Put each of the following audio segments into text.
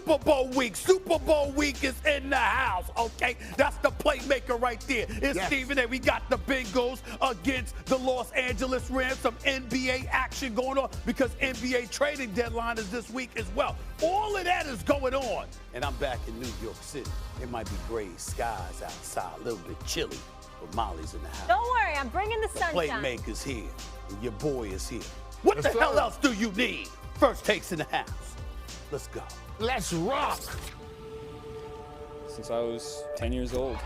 Super Bowl week. Super Bowl week is in the house, okay? That's the playmaker right there. It's Stephen A. We got the Bengals against the Los Angeles Rams. Some NBA action going on because NBA trading deadline is this week as well. All of that is going on. And I'm back in New York City. It might be gray skies outside, a little bit chilly, but Molly's in the house. Don't worry, I'm bringing the sunshine. The playmaker's here, and your boy is here. What the hell else do you need? First takes in the house. Let's go. Let's rock. Since I was 10 years old,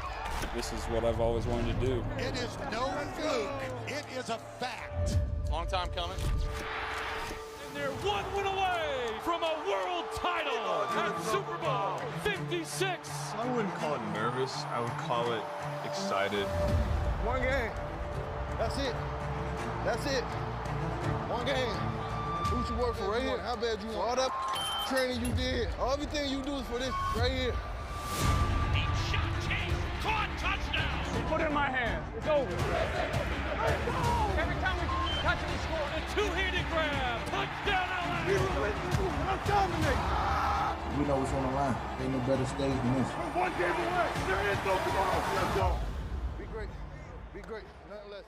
this is what I've always wanted to do. It is no fluke. It is a fact. Long time coming. And they're one win away from a world title at Super Bowl 56. I wouldn't call it nervous. I would call it excited. One game. That's it. That's it. One game. Who you work for right here? How bad you want? All that training you did, everything you do is for this right here. Deep shot chase, caught, touchdown. Put it in my hand. It's over. Every time we touch it, we score. A two-handed grab, touchdown LA. I'm dominating. We know what's on the line. Ain't no better stage than this. One game away. There is no tomorrow. Let's go. Be great. Be great. Nothing less.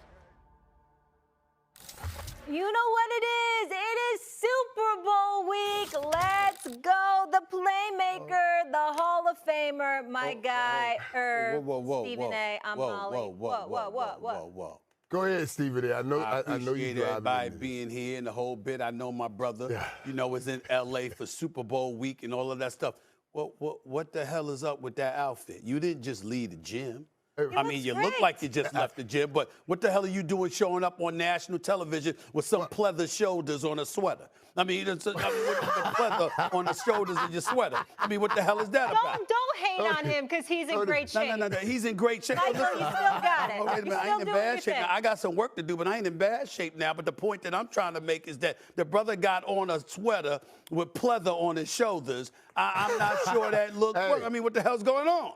You know what it is? It is Super Bowl week. Let's go. The playmaker, the Hall of Famer, my guy, Stephen A. I'm Molly. Whoa. Go ahead, Stephen A. I know you appreciate everybody being here and the whole bit. I know my brother, is in L.A. for Super Bowl week and all of that stuff. What the hell is up with that outfit? You didn't just leave the gym. I mean, you look like you just left the gym, but what the hell are you doing showing up on national television with some pleather shoulders on a sweater? I mean, with the pleather on the shoulders of your sweater. I mean, what the hell is that about? Don't hate on him because he's in great shape. No. He's in great shape. Michael, you still got it. Oh, wait a minute. I ain't in bad shape now. I got some work to do, but I ain't in bad shape now. But the point that I'm trying to make is that the brother got on a sweater with pleather on his shoulders. I'm not sure that looked work. I mean, what the hell's going on?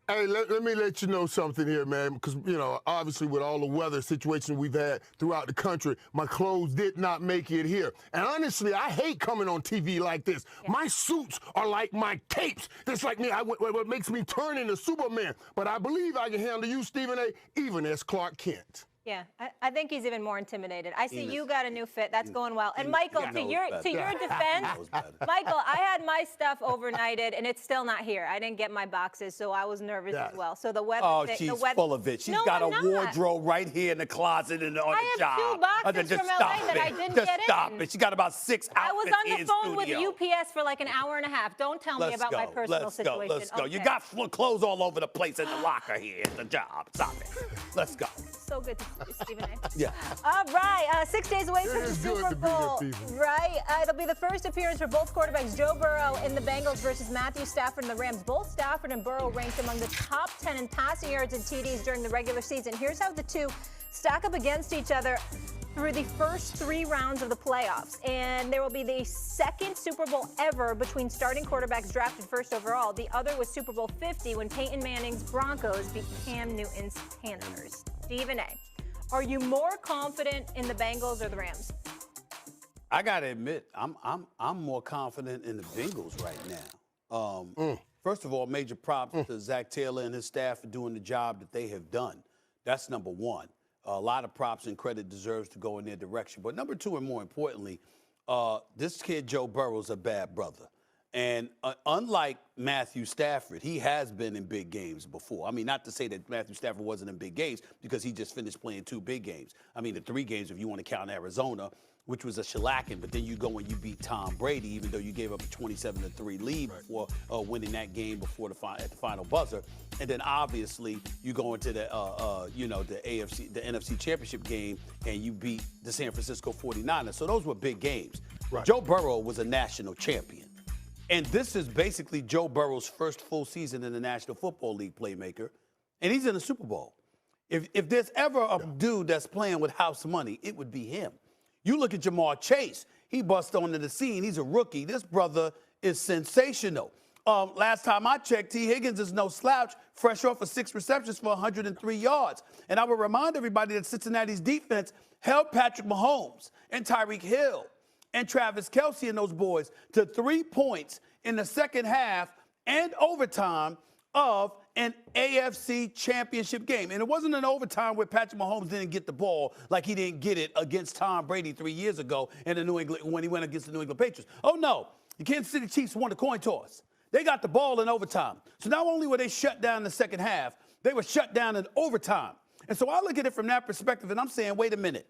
Hey, let me let you know something here, man, because, obviously with all the weather situations we've had throughout the country, my clothes did not make it here. And honestly, I hate coming on TV like this. Yeah. My suits are like my capes. That's like me. What makes me turn into Superman. But I believe I can handle you, Stephen A., even as Clark Kent. Yeah, I think he's even more intimidated. I see you got a new fit. That's going well. And Michael, to your defense, Michael, I had my stuff overnighted, and it's still not here. I didn't get my boxes, so I was nervous as well. So the weather. Oh, she's full of it. She's got a wardrobe right here in the closet and on the job. I have 2 boxes from LA that I didn't get in. Just stop it. She got about 6 outfits I was on the phone with UPS for like an hour and a half. Don't tell me about my personal situation. Let's go. You got clothes all over the place in the locker here at the job. Stop it. Let's go. So good to see you, Stephen A. Yeah. All right, 6 days away from the Super Bowl. Right. It'll be the first appearance for both quarterbacks, Joe Burrow in the Bengals versus Matthew Stafford in the Rams. Both Stafford and Burrow ranked among the top 10 in passing yards and TDs during the regular season. Here's how the two stack up against each other through the first 3 rounds of the playoffs. And there will be the second Super Bowl ever between starting quarterbacks drafted first overall. The other was Super Bowl 50 when Peyton Manning's Broncos beat Cam Newton's Panthers. Stephen A., are you more confident in the Bengals or the Rams? I gotta admit, I'm more confident in the Bengals right now. First of all, major props to Zach Taylor and his staff for doing the job that they have done. That's number one. A lot of props and credit deserves to go in their direction. But number two, and more importantly, this kid Joe Burrow's a bad brother. And unlike Matthew Stafford, he has been in big games before. I mean, not to say that Matthew Stafford wasn't in big games because he just finished playing 2 big games. I mean, the 3 games if you want to count Arizona, which was a shellacking, but then you go and you beat Tom Brady, even though you gave up a 27-3 lead before winning that game at the final buzzer. And then obviously you go into the the NFC Championship game and you beat the San Francisco 49ers. So those were big games. Right. Joe Burrow was a national champion. And this is basically Joe Burrow's first full season in the National Football League playmaker, and he's in the Super Bowl. If there's ever a dude that's playing with house money, it would be him. You look at Jamar Chase. He bust onto the scene. He's a rookie. This brother is sensational. Last time I checked, T. Higgins is no slouch, fresh off of 6 receptions for 103 yards. And I would remind everybody that Cincinnati's defense held Patrick Mahomes and Tyreek Hill and Travis Kelce and those boys to 3 points in the second half and overtime of an AFC championship game. And it wasn't an overtime where Patrick Mahomes didn't get the ball like he didn't get it against Tom Brady 3 years ago in the New England when he went against the New England Patriots. Oh, no. The Kansas City Chiefs won the coin toss. They got the ball in overtime. So not only were they shut down in the second half, they were shut down in overtime. And so I look at it from that perspective, and I'm saying, wait a minute.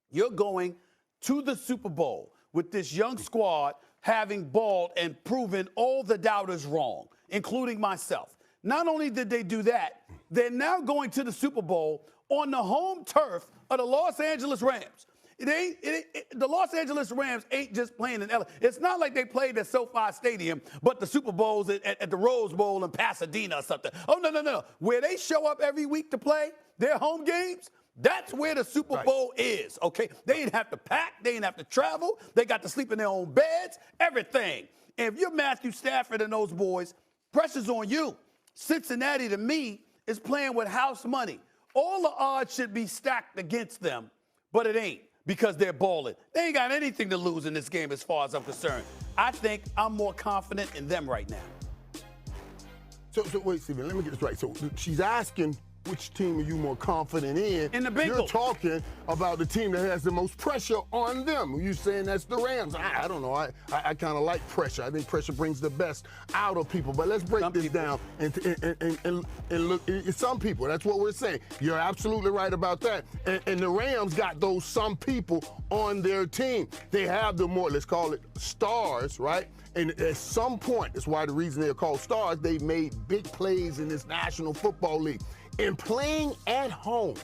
You're going to the Super Bowl with this young squad having balled and proven all the doubters wrong, including myself. Not only did they do that, they're now going to the Super Bowl on the home turf of the Los Angeles Rams. The Los Angeles Rams ain't just playing in LA. It's not like they played at SoFi Stadium, but the Super Bowl's at the Rose Bowl in Pasadena or something. Oh, no. Where they show up every week to play their home games, that's where the Super Bowl is, okay? They didn't have to pack. They didn't have to travel. They got to sleep in their own beds, everything. And if you're Matthew Stafford and those boys, pressure's on you. Cincinnati, to me, is playing with house money. All the odds should be stacked against them, but it ain't because they're balling. They ain't got anything to lose in this game as far as I'm concerned. I think I'm more confident in them right now. So wait, Stephen, let me get this right. So she's asking, which team are you more confident in? In the Bengals. You're talking about the team that has the most pressure on them. You're saying that's the Rams. I don't know. I kind of like pressure. I think pressure brings the best out of people. But let's break this down and look at some people. That's what we're saying. You're absolutely right about that. And the Rams got those some people on their team. They have the more, let's call it stars, right? And at some point, that's why the reason they're called stars, they made big plays in this National Football League. And playing at home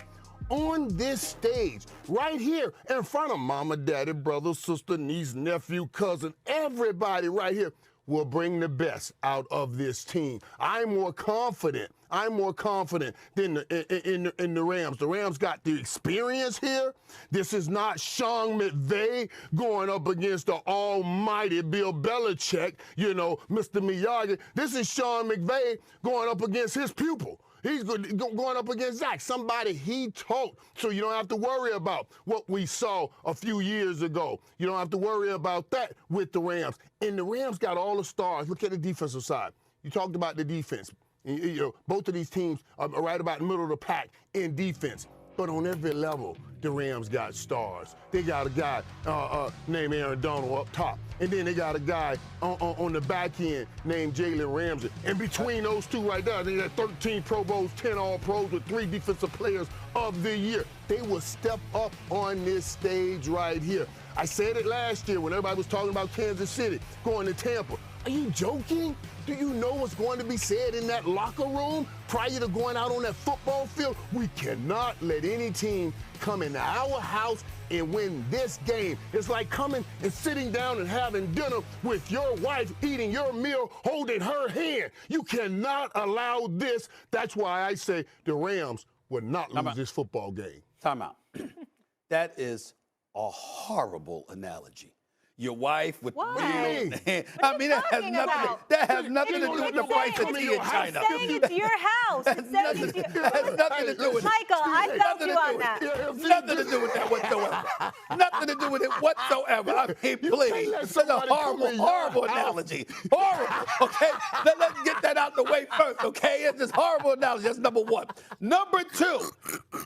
on this stage, right here in front of mama, daddy, brother, sister, niece, nephew, cousin, everybody right here will bring the best out of this team. I'm more confident than in the Rams. The Rams got the experience here. This is not Sean McVay going up against the almighty Bill Belichick, Mr. Miyagi. This is Sean McVay going up against his pupil. He's going up against Zach, somebody he taught. So you don't have to worry about what we saw a few years ago. You don't have to worry about that with the Rams. And the Rams got all the stars. Look at the defensive side. You talked about the defense. Both of these teams are right about the middle of the pack in defense. But on every level, the Rams got stars. They got a guy named Aaron Donald up top. And then they got a guy on the back end named Jalen Ramsey. And between those two right there, they got 13 Pro Bowls, 10 All-Pros with 3 Defensive Players of the Year. They will step up on this stage right here. I said it last year when everybody was talking about Kansas City going to Tampa. Are you joking? Do you know what's going to be said in that locker room prior to going out on that football field? We cannot let any team come into our house and win this game. It's like coming and sitting down and having dinner with your wife, eating your meal, holding her hand. You cannot allow this. That's why I say the Rams will not lose this football game. Time out. That is a horrible analogy. Your wife with Why? real hand. I mean, that has nothing to do with the price of tea in China. It's saying it's your house. It's saying it's your That has nothing to do with it. Michael, I felt you on that. Nothing to do with that whatsoever. Nothing to do with it whatsoever. I mean, please. It's a horrible analogy. Horrible, okay? Let's get that out the way first, okay? It's just horrible analogy. That's number one. Number two,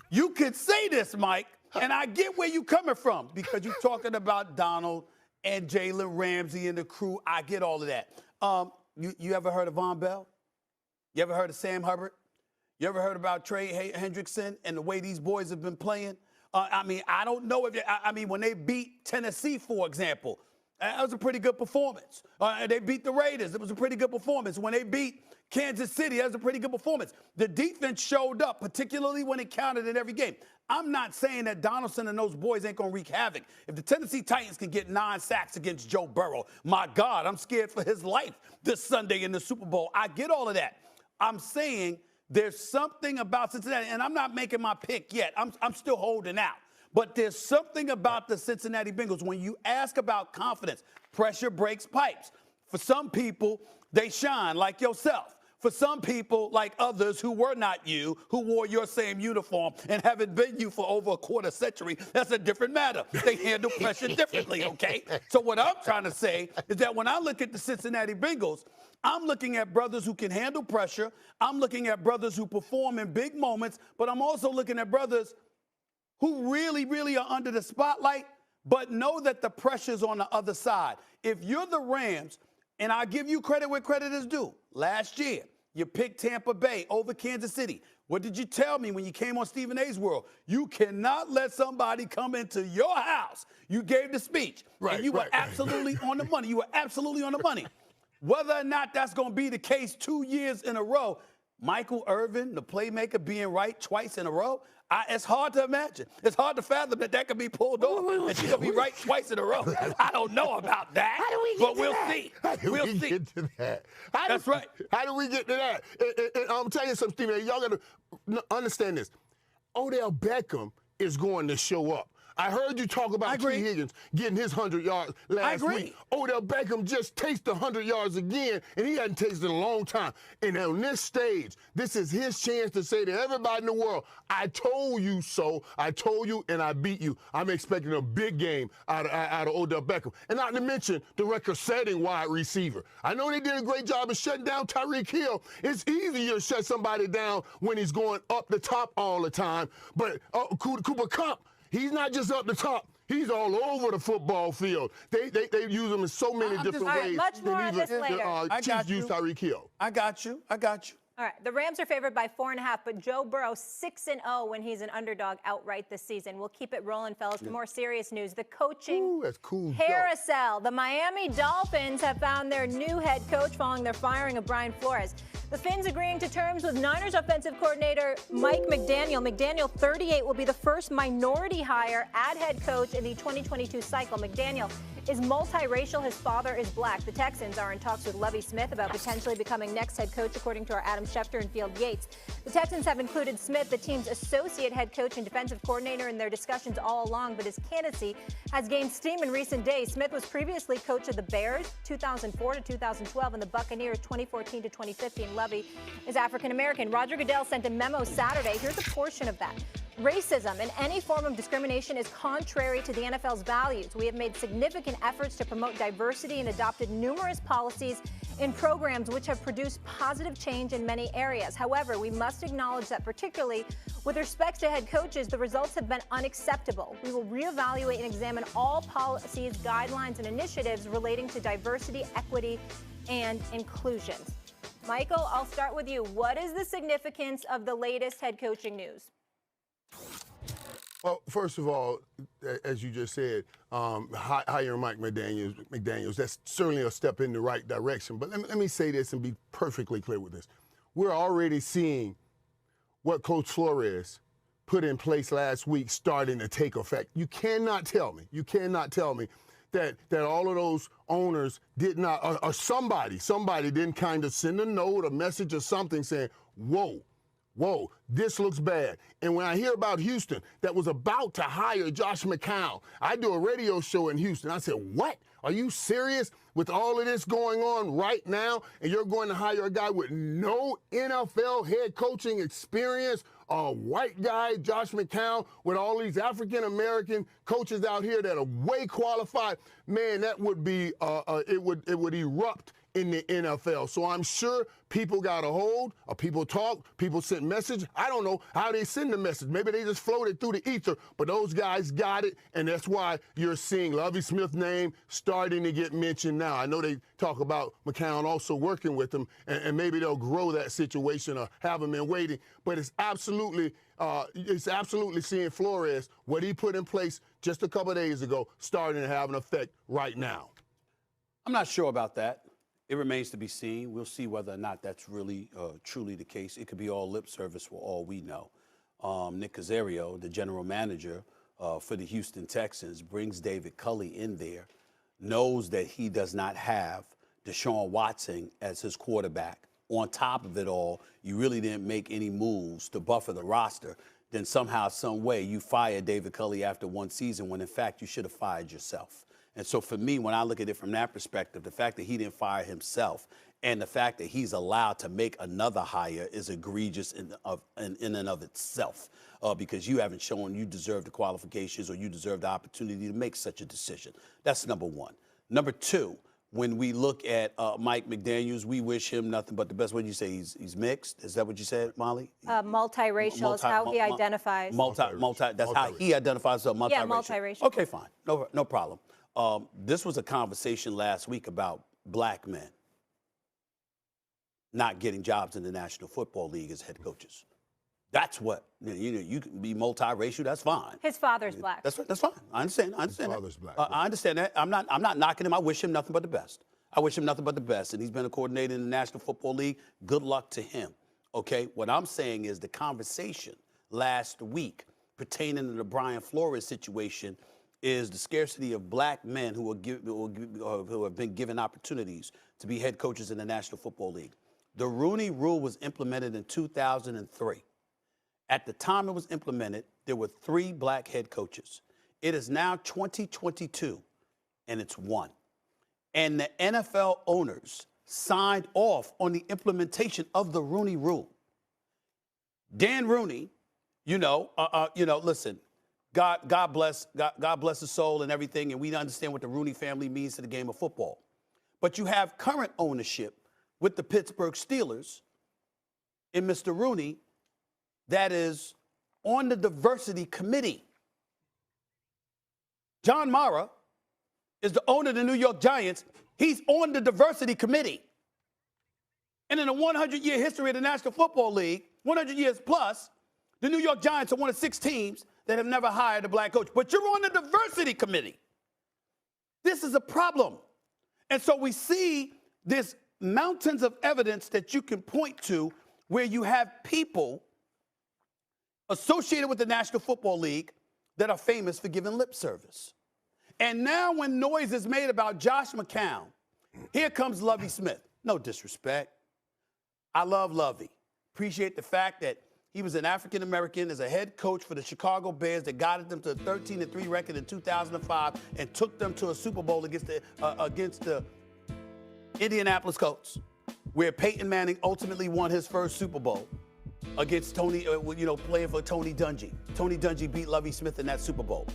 you could say this, Mike, and I get where you're coming from because you're talking about Donald and Jalen Ramsey and the crew. I get all of that. You ever heard of Von Bell? You ever heard of Sam Hubbard? You ever heard about Trey Hendrickson and the way these boys have been playing? I don't know if when they beat Tennessee, for example, that was a pretty good performance. They beat the Raiders. It was a pretty good performance. When they beat Kansas City, that was a pretty good performance. The defense showed up, particularly when it counted in every game. I'm not saying that Donaldson and those boys ain't going to wreak havoc. If the Tennessee Titans can get 9 sacks against Joe Burrow, my God, I'm scared for his life this Sunday in the Super Bowl. I get all of that. I'm saying there's something about Cincinnati, and I'm not making my pick yet. I'm still holding out. But there's something about the Cincinnati Bengals. When you ask about confidence, pressure breaks pipes. For some people, they shine like yourself. For some people, like others who were not you, who wore your same uniform and haven't been you for over a quarter century, that's a different matter. They handle pressure differently, okay? So what I'm trying to say is that when I look at the Cincinnati Bengals, I'm looking at brothers who can handle pressure. I'm looking at brothers who perform in big moments, but I'm also looking at brothers who really, really are under the spotlight, but know that the pressure's on the other side. If you're the Rams, and I give you credit where credit is due. Last year, you picked Tampa Bay over Kansas City. What did you tell me when you came on Stephen A's World? You cannot let somebody come into your house. You gave the speech, and you were absolutely on the money. You were absolutely on the money. Whether or not that's going to be the case 2 years in a row, Michael Irvin, the playmaker, being right twice in a row, it's hard to imagine. It's hard to fathom that could be pulled off and she's going to be right twice in a row. I don't know about that, but we'll see. We'll see. Get to that? That's right. How do we get to that? And I'm telling you something, Stephen. Y'all got to understand this. Odell Beckham is going to show up. I heard you talk about T. Higgins getting his 100 yards last week. Odell Beckham just tasted 100 yards again, and he hadn't tasted in a long time. And on this stage, this is his chance to say to everybody in the world, I told you so. I told you, and I beat you. I'm expecting a big game out of Odell Beckham. And not to mention the record-setting wide receiver. I know they did a great job of shutting down Tyreek Hill. It's easier to shut somebody down when he's going up the top all the time. But Cooper Kupp, he's not just up the top. He's all over the football field. They use him in so many different ways. Much more on this later. Chiefs use Tyreek Hill. I got you. All right, the Rams are favored by 4.5, but Joe Burrow 6-0 when he's an underdog outright this season. We'll keep it rolling, fellas. For more serious news, the coaching that's cool carousel. The Miami Dolphins have found their new head coach following their firing of Brian Flores. The Fins agreeing to terms with Niners offensive coordinator Mike McDaniel. McDaniel, 38, will be the first minority hire at head coach in the 2022 cycle. McDaniel is multiracial. His father is black. The Texans are in talks with Lovie Smith about potentially becoming next head coach, according to our Adam Schefter and Field Yates. The Texans have included Smith, the team's associate head coach and defensive coordinator, in their discussions all along, but his candidacy has gained steam in recent days. Smith was previously coach of the Bears 2004 to 2012 and the Buccaneers 2014 to 2015. Lovie is African-American. Roger Goodell sent a memo Saturday. Here's a portion of that. Racism and any form of discrimination is contrary to the NFL's values. We have made significant efforts to promote diversity and adopted numerous policies and programs which have produced positive change in many areas. However, we must acknowledge that particularly with respect to head coaches, the results have been unacceptable. We will reevaluate and examine all policies, guidelines, and initiatives relating to diversity, equity, and inclusion. Michael, I'll start with you. What is the significance of the latest head coaching news? Well, first of all, as you just said, hiring Mike McDaniels, that's certainly a step in the right direction. But let me say this and be perfectly clear with this. We're already seeing what Coach Flores put in place last week starting to take effect. You cannot tell me that all of those owners did not, or somebody didn't kind of send a note, a message or something saying, whoa, this looks bad. And when I hear about Houston that was about to hire Josh McCown, I do a radio show in Houston. I said, what? Are you serious? With all of this going on right now, and you're going to hire a guy with no NFL head coaching experience, a white guy, Josh McCown, with all these African-American coaches out here that are way qualified, man, that would be, it would erupt in the NFL. So I'm sure people got a hold, or people talked, people sent message. I don't know how they send the message. Maybe they just floated through the ether, but those guys got it, and that's why you're seeing Lovie Smith's name starting to get mentioned now. I know they talk about McCown also working with them, and maybe they'll grow that situation or have him in waiting, but it's absolutely seeing Flores, what he put in place just a couple of days ago, starting to have an effect right now. I'm not sure about that. It remains to be seen. We'll see whether or not that's really truly the case. It could be all lip service for all we know. Nick Caserio, the general manager for the Houston Texans, brings David Culley in there, knows that he does not have Deshaun Watson as his quarterback. On top of it all, you really didn't make any moves to buffer the roster. Then somehow, some way, you fired David Culley after one season when, in fact, you should have fired yourself. And so for me, when I look at it from that perspective, the fact that he didn't fire himself And the fact that he's allowed to make another hire is egregious in and of itself, because you haven't shown you deserve the qualifications or you deserve the opportunity to make such a decision. That's number one. Number two, when we look at Mike McDaniels, we wish him nothing but the best. What did you say? He's mixed? Is that what you said, Molly? Multiracial is how he identifies. That's how he identifies himself, multiracial. Yeah, multiracial. Okay, fine. No problem. This was a conversation last week about black men not getting jobs in the National Football League as head coaches. That's what, you can be multiracial, that's fine. His father's black. That's fine. I understand. His father's black. I understand that. I'm not knocking him. I wish him nothing but the best. I wish him nothing but the best. And he's been a coordinator in the National Football League. Good luck to him. Okay? What I'm saying is the conversation last week pertaining to the Brian Flores situation is the scarcity of black men who have been given opportunities to be head coaches in the National Football League. The Rooney Rule was implemented in 2003. At the time it was implemented, there were 3 black head coaches. It is now 2022, and it's 1. And the NFL owners signed off on the implementation of the Rooney Rule. Dan Rooney, listen, God bless his soul and everything, and we understand what the Rooney family means to the game of football. But you have current ownership with the Pittsburgh Steelers in Mr. Rooney that is on the diversity committee. John Mara is the owner of the New York Giants. He's on the diversity committee. And in the 100-year history of the National Football League, 100 years plus, the New York Giants are one of 6 teams that have never hired a black coach. But you're on the diversity committee. This is a problem. And so we see this mountains of evidence that you can point to where you have people associated with the National Football League that are famous for giving lip service. And now when noise is made about Josh McCown, here comes Lovie Smith. No disrespect. I love Lovie. Appreciate the fact that he was an African-American as a head coach for the Chicago Bears that guided them to a 13-3 record in 2005 and took them to a Super Bowl against the Indianapolis Colts, where Peyton Manning ultimately won his first Super Bowl against playing for Tony Dungy. Tony Dungy beat Lovie Smith in that Super Bowl.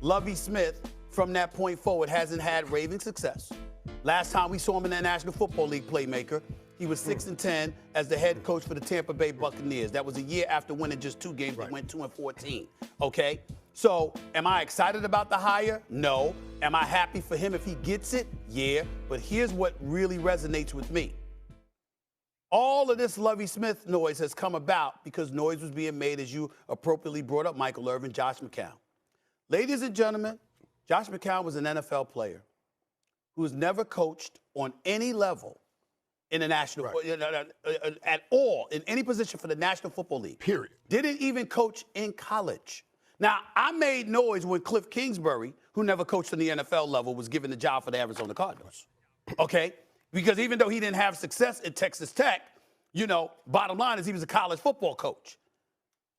Lovie Smith, from that point forward, hasn't had raving success. Last time we saw him in that National Football League playmaker, he was 6-10 as the head coach for the Tampa Bay Buccaneers. That was a year after winning just 2 games. Right. They went 2-14. Okay? So, am I excited about the hire? No. Am I happy for him if he gets it? Yeah. But here's what really resonates with me. All of this Lovie Smith noise has come about because noise was being made, as you appropriately brought up, Michael Irvin, Josh McCown. Ladies and gentlemen, Josh McCown was an NFL player who has never coached on any level in the national, at all, in any position for the National Football League. Period. Didn't even coach in college. Now, I made noise when Cliff Kingsbury, who never coached on the NFL level, was given the job for the Arizona Cardinals. Okay? Because even though he didn't have success at Texas Tech, bottom line is he was a college football coach.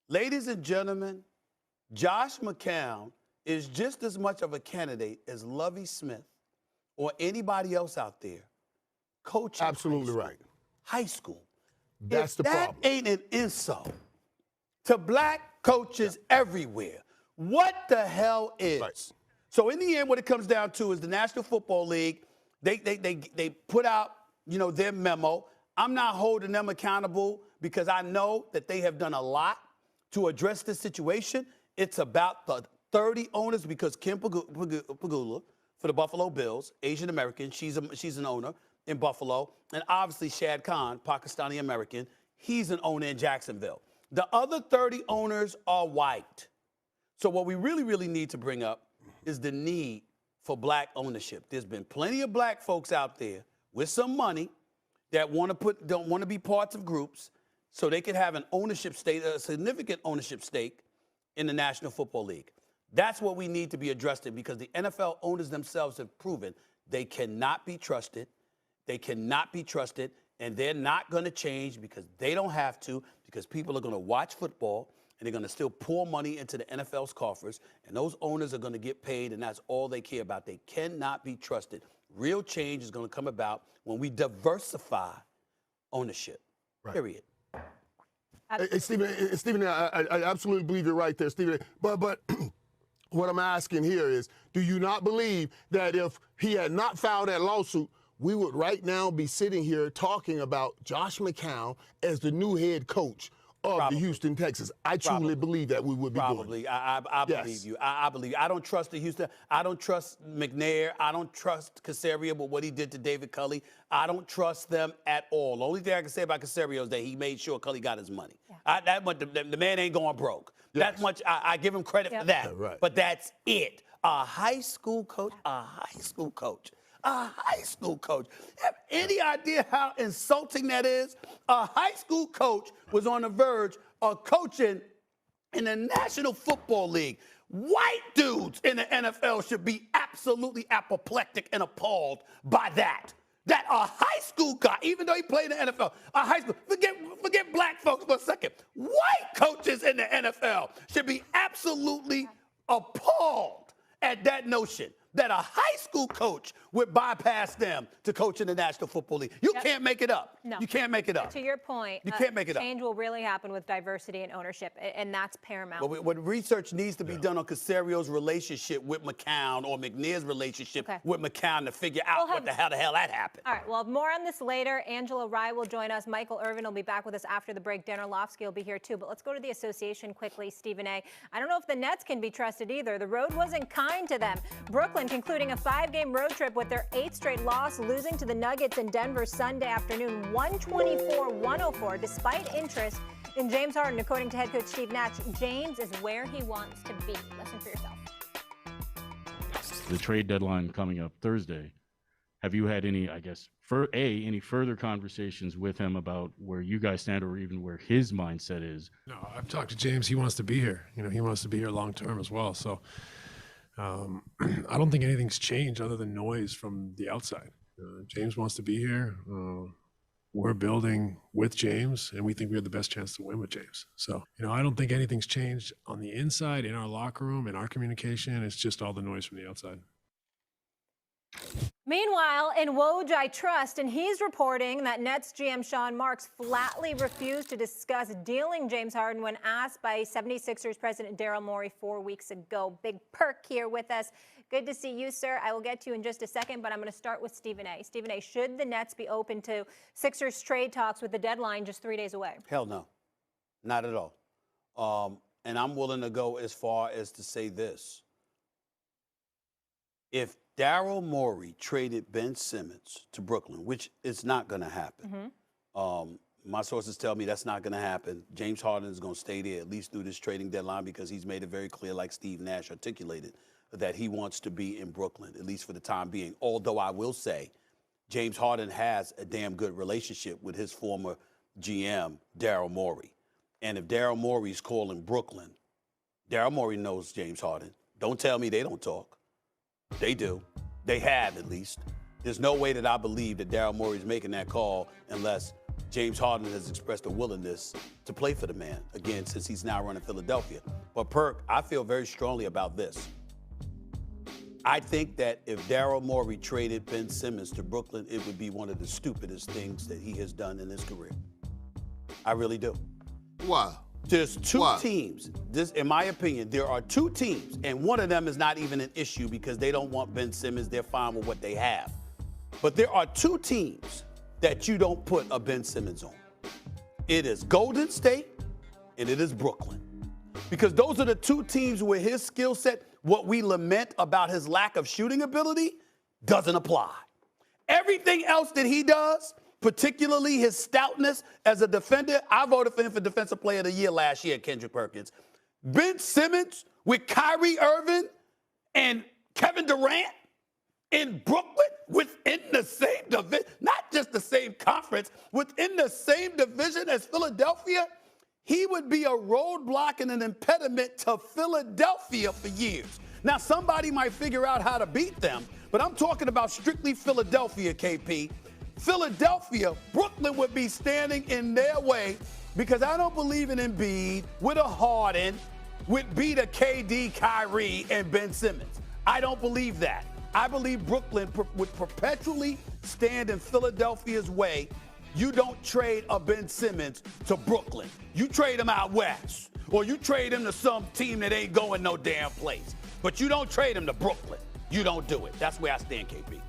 Ladies and gentlemen, Josh McCown is just as much of a candidate as Lovie Smith or anybody else out there coaching. Absolutely right. High school. That's the problem. That ain't an insult to black coaches everywhere. What the hell is? Right. So in the end, what it comes down to is the National Football League, they put out, their memo. I'm not holding them accountable because I know that they have done a lot to address this situation. It's about the 30 owners because Kim Pagula for the Buffalo Bills, Asian American, she's an owner in Buffalo, and obviously Shad Khan, Pakistani American, he's an owner in Jacksonville. The other 30 owners are white. So what we really, really need to bring up is the need for black ownership. There's been plenty of black folks out there with some money that don't want to be parts of groups so they can have an ownership stake, a significant ownership stake in the National Football League. That's what we need to be addressing because the NFL owners themselves have proven they cannot be trusted. They cannot be trusted, and they're not going to change because they don't have to, because people are going to watch football and they're going to still pour money into the NFL's coffers, and those owners are going to get paid, and that's all they care about. They cannot be trusted. Real change is going to come about when we diversify ownership, period. Hey, Stephen, I absolutely believe you're right there, Stephen. But what I'm asking here is, do you not believe that if he had not filed that lawsuit, we would right now be sitting here talking about Josh McCown as the new head coach of the Houston Texans? I truly believe that we would be doing. I believe you. I believe you. I don't trust the Houston. I don't trust McNair. I don't trust Caserio with what he did to David Culley. I don't trust them at all. The only thing I can say about Caserio is that he made sure Culley got his money. Yeah. The man ain't going broke. Yes. That much, I give him credit for that. Right. But that's it. A high school coach. Have any idea how insulting that is? A high school coach was on the verge of coaching in the National Football League. White dudes in the NFL should be absolutely apoplectic and appalled by that. That a high school guy, even though he played in the NFL, a high school, forget black folks for a second. White coaches in the NFL should be absolutely appalled at that notion that a high school coach would bypass them to coach in the National Football League. You can't make it up. No. You can't make it up. To your point, you can't make it up. Change will really happen with diversity and ownership, and that's paramount. But what research needs to be done on Caserio's relationship with McCown or McNair's relationship with McCown to figure out what the hell that happened. All right, we'll have more on this later. Angela Rye will join us. Michael Irvin will be back with us after the break. Dan Orlovsky will be here too. But let's go to the association quickly, Stephen A. I don't know if the Nets can be trusted either. The road wasn't kind to them. Brooklyn concluding a 5-game road trip with their 8th straight loss, losing to the Nuggets in Denver Sunday afternoon, 124-104, despite interest in James Harden. According to head coach Steve Nash, James is where he wants to be. Listen for yourself. The trade deadline coming up Thursday. Have you had any, any further conversations with him about where you guys stand or even where his mindset is? No, I've talked to James. He wants to be here. He wants to be here long term as well. So I don't think anything's changed other than noise from the outside. James wants to be here. We're building with James, and we think we have the best chance to win with James. So, I don't think anything's changed on the inside, in our locker room, in our communication. It's just all the noise from the outside. Meanwhile, in Woj I trust, and he's reporting that Nets GM Sean Marks flatly refused to discuss dealing James Harden when asked by 76ers President Daryl Morey 4 weeks ago. Big Perk here with us. Good to see you, sir. I will get to you in just a second, but I'm going to start with Stephen A. Stephen A., should the Nets be open to Sixers trade talks with the deadline just 3 days away? Hell no. Not at all. And I'm willing to go as far as to say this. If Daryl Morey traded Ben Simmons to Brooklyn, which is not going to happen. My sources tell me that's not going to happen. James Harden is going to stay there at least through this trading deadline because he's made it very clear, like Steve Nash articulated, that he wants to be in Brooklyn, at least for the time being. Although I will say James Harden has a damn good relationship with his former GM, Daryl Morey. And if Daryl Morey's calling Brooklyn, Daryl Morey knows James Harden. Don't tell me they don't talk. They do. They have, at least. There's no way that I believe that Daryl Morey's making that call unless James Harden has expressed a willingness to play for the man, again, since he's now running Philadelphia. But, Perk, I feel very strongly about this. I think that if Daryl Morey traded Ben Simmons to Brooklyn, it would be one of the stupidest things that he has done in his career. I really do. Why? There's two teams. In my opinion, there are two teams, and one of them is not even an issue because they don't want Ben Simmons. They're fine with what they have. But there are two teams that you don't put a Ben Simmons on. It is Golden State and it is Brooklyn. Because those are the two teams where his skill set, what we lament about his lack of shooting ability, doesn't apply. Everything else that he does, particularly his stoutness as a defender. I voted for him for Defensive Player of the Year last year, Kendrick Perkins. Ben Simmons with Kyrie Irving and Kevin Durant in Brooklyn within the same division, not just the same conference, within the same division as Philadelphia, he would be a roadblock and an impediment to Philadelphia for years. Now, somebody might figure out how to beat them, but I'm talking about strictly Philadelphia, KP. Philadelphia, Brooklyn would be standing in their way because I don't believe in Embiid with a Harden would beat a KD, Kyrie, and Ben Simmons. I don't believe that. I believe Brooklyn would perpetually stand in Philadelphia's way. You don't trade a Ben Simmons to Brooklyn. You trade him out west, or you trade him to some team that ain't going no damn place. But you don't trade him to Brooklyn. You don't do it. That's where I stand, KP.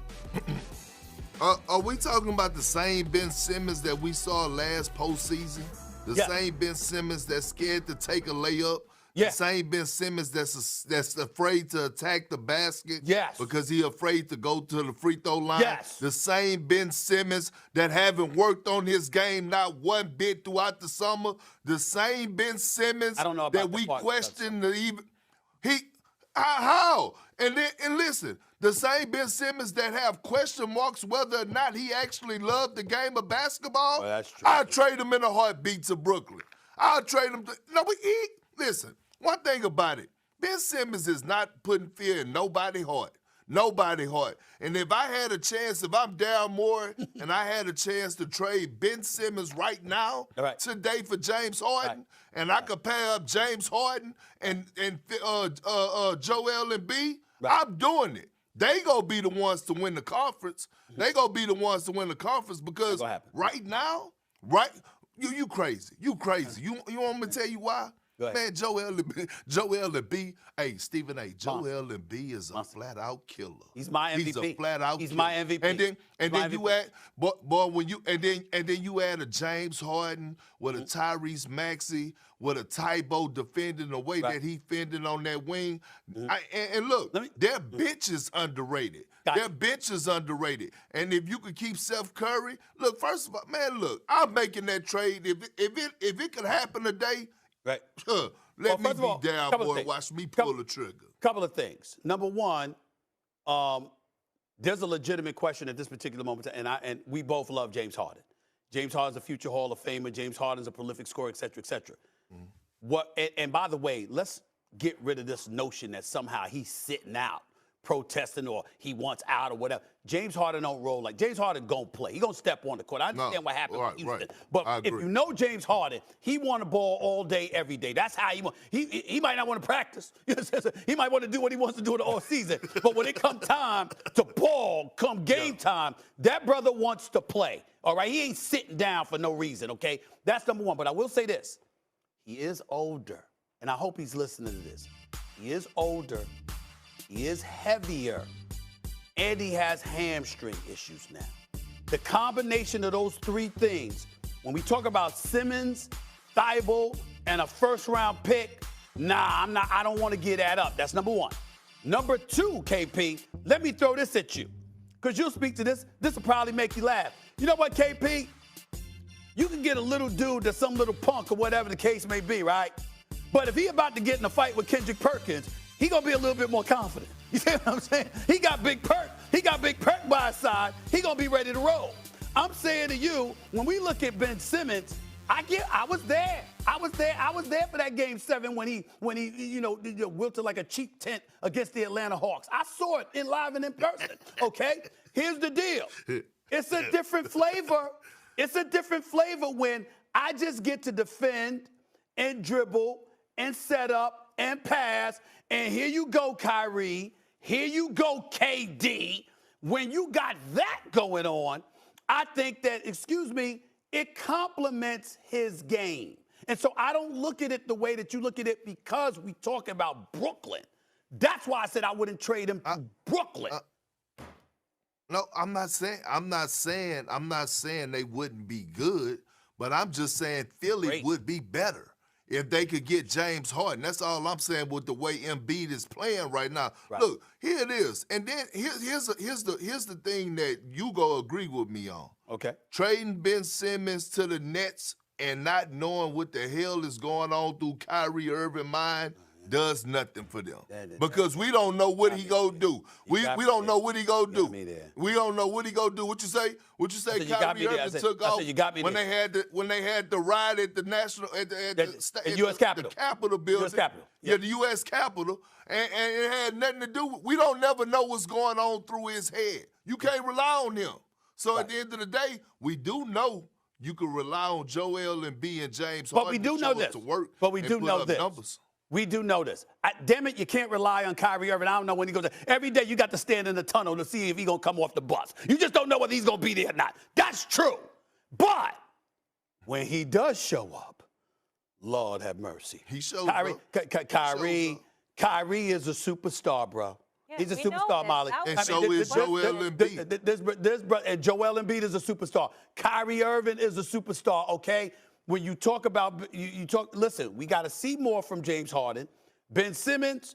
Are we talking about the same Ben Simmons that we saw last postseason? The same Ben Simmons that's scared to take a layup? The same Ben Simmons that's afraid to attack the basket because he afraid to go to the free throw line? The same Ben Simmons that haven't worked on his game not one bit throughout the summer? The same Ben Simmons that we question how? And listen, the same Ben Simmons that have question marks whether or not he actually loved the game of basketball. Well, that's true. I'll trade him in a heartbeat to Brooklyn. I'll trade him to listen, one thing about it, Ben Simmons is not putting fear in nobody's heart. Nobody's heart. And if I had a chance, if I'm Daryl Morey and I had a chance to trade Ben Simmons right now, today for James Harden, and I could pair up James Harden and Joel Embiid, I'm doing it. They gonna be the ones to win the conference. They gonna be the ones to win the conference because right now, you crazy. You crazy. You want me to tell you why? Man, Joel Embiid, hey, Stephen A. Joel Embiid is a flat-out killer. He's my MVP. He's a flat-out killer. He's my MVP. And then you add, when you and then you add a James Harden with a Tyrese Maxey with a Tybo defending the way that he fending on that wing. And look, their bench is underrated. Their bench is underrated. And if you could keep Steph Curry, look, first of all, man, look, I'm making that trade. If it could happen today. Let me be down, boy, and watch me pull the trigger. Couple of things. Number one, there's a legitimate question at this particular moment, and we both love James Harden. James Harden's a future Hall of Famer. James Harden's a prolific scorer, et cetera, et cetera. And by the way, let's get rid of this notion that somehow he's sitting out, protesting, or he wants out or whatever. James Harden don't roll like James Harden gonna play. He gonna step on the court. I understand what happened with Houston, but if you know James Harden, he want the ball all day, every day. That's how he want. He might not want to practice. He might want to do what he wants to do in the off season. But when it come time to ball, come game time, that brother wants to play. All right, he ain't sitting down for no reason. Okay, that's number one. But I will say this: he is older, and I hope he's listening to this. He is older. He is heavier, and he has hamstring issues now. The combination of those three things, when we talk about Simmons, Thibault, and a first-round pick, I don't want to get that up. That's number one. Number two, KP, let me throw this at you, because you'll speak to this. This will probably make you laugh. You know what, KP? You can get a little dude that's some little punk or whatever the case may be, right? But if he about to get in a fight with Kendrick Perkins, he gonna be a little bit more confident. You see what I'm saying? He got Big Perk. He got Big Perk by his side. He gonna be ready to roll. I'm saying to you, when we look at Ben Simmons, I was there. I was there for that Game 7 when he wilted like a cheap tent against the Atlanta Hawks. I saw it live and in person. Okay? Here's the deal. It's a different flavor. It's a different flavor when I just get to defend and dribble and set up and pass. And here you go, Kyrie. Here you go, KD. When you got that going on, I think that, it complements his game. And so I don't look at it the way that you look at it because we talk about Brooklyn. That's why I said I wouldn't trade him to Brooklyn. No, I'm not saying they wouldn't be good, but I'm just saying Philly would be better if they could get James Harden. That's all I'm saying with the way Embiid is playing right now. Look, here it is. And then here's the thing that you go agree with me on. Okay. Trading Ben Simmons to the Nets and not knowing what the hell is going on through Kyrie Irving's mind does nothing for them. Because we don't know what he gonna do. We don't know what he gonna do. We don't know what he gonna do. What you say? Kyrie Irving took off when they had the ride at the national at the U.S. Capitol. The Capitol building. U.S. Capitol. Yeah, the U.S. Capitol, and it had nothing to do. We don't never know what's going on through his head. You can't rely on him. So at the end of the day, we do know you can rely on Joel Embiid and James Harden to work. But we do know this. We do know this. Damn it, you can't rely on Kyrie Irving. I don't know when he goes. Every day you got to stand in the tunnel to see if he's going to come off the bus. You just don't know whether he's going to be there or not. That's true. But when he does show up, Lord have mercy. He shows Kyrie, up. Kyrie is a superstar, bro. Yeah, He's a we know superstar, this. Molly. And so is Joel Embiid. And Joel Embiid is a superstar. Kyrie Irving is a superstar, okay? When you talk about, listen, we got to see more from James Harden. Ben Simmons,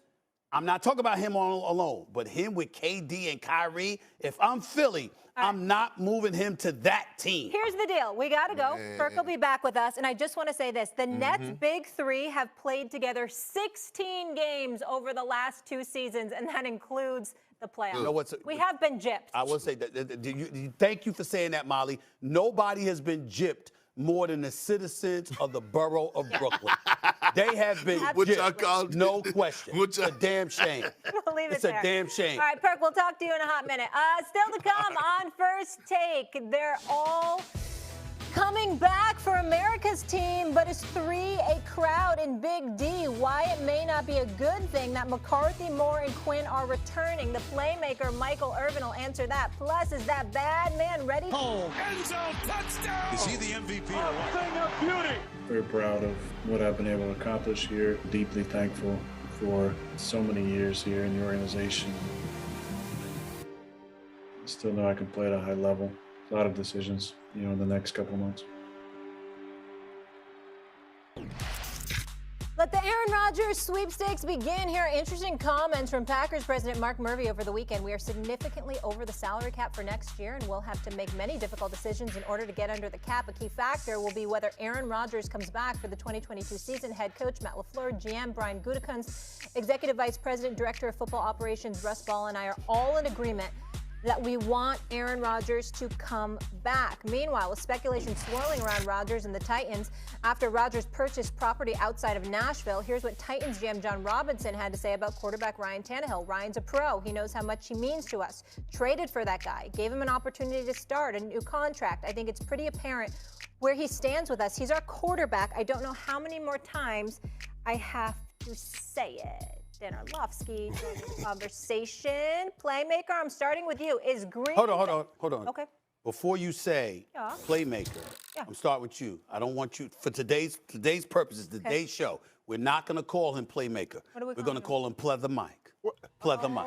I'm not talking about him alone, but him with KD and Kyrie, if I'm Philly, I'm not moving him to that team. Here's the deal. We got to go. Kirk will be back with us. And I just want to say this. The Nets' big three have played together 16 games over the last 2 seasons, and that includes the playoffs. You know we have been gypped. I will say that. Thank you for saying that, Molly. Nobody has been gypped more than the citizens of the borough of Brooklyn. They have been gypped, no question. It's a damn shame. We'll leave it's it there. a damn shame. All right, Perk, we'll talk to you in a hot minute. Still to come on First Take, they're all coming back for America's team, but is 3 a crowd in Big D? Why it may not be a good thing that McCarthy, Moore, and Quinn are returning. The playmaker, Michael Irvin, will answer that. Plus, is that bad man ready? End zone touchdown. Is he the MVP or what? Thing of beauty. Very proud of what I've been able to accomplish here. Deeply thankful for so many years here in the organization. Still know I can play at a high level. A lot of decisions, in the next couple of months. Let the Aaron Rodgers sweepstakes begin. Here are interesting comments from Packers President Mark Murphy over the weekend. We are significantly over the salary cap for next year, and we'll have to make many difficult decisions in order to get under the cap. A key factor will be whether Aaron Rodgers comes back for the 2022 season. Head coach Matt LaFleur, GM Brian Gutekunst, Executive Vice President, Director of Football Operations Russ Ball, and I are all in agreement that we want Aaron Rodgers to come back. Meanwhile, with speculation swirling around Rodgers and the Titans after Rodgers purchased property outside of Nashville, here's what Titans GM John Robinson had to say about quarterback Ryan Tannehill. Ryan's a pro. He knows how much he means to us. Traded for that guy. Gave him an opportunity to start, a new contract. I think it's pretty apparent where he stands with us. He's our quarterback. I don't know how many more times I have to say it. Dan Orlovsky joining the conversation. Playmaker, I'm starting with you. Is Green... Hold on. Okay. Before you say playmaker, I'm starting with you. I don't want you, for today's purposes, today's show, we're not going to call him playmaker. We're going to call him Pleather Mike. Pleather Mike.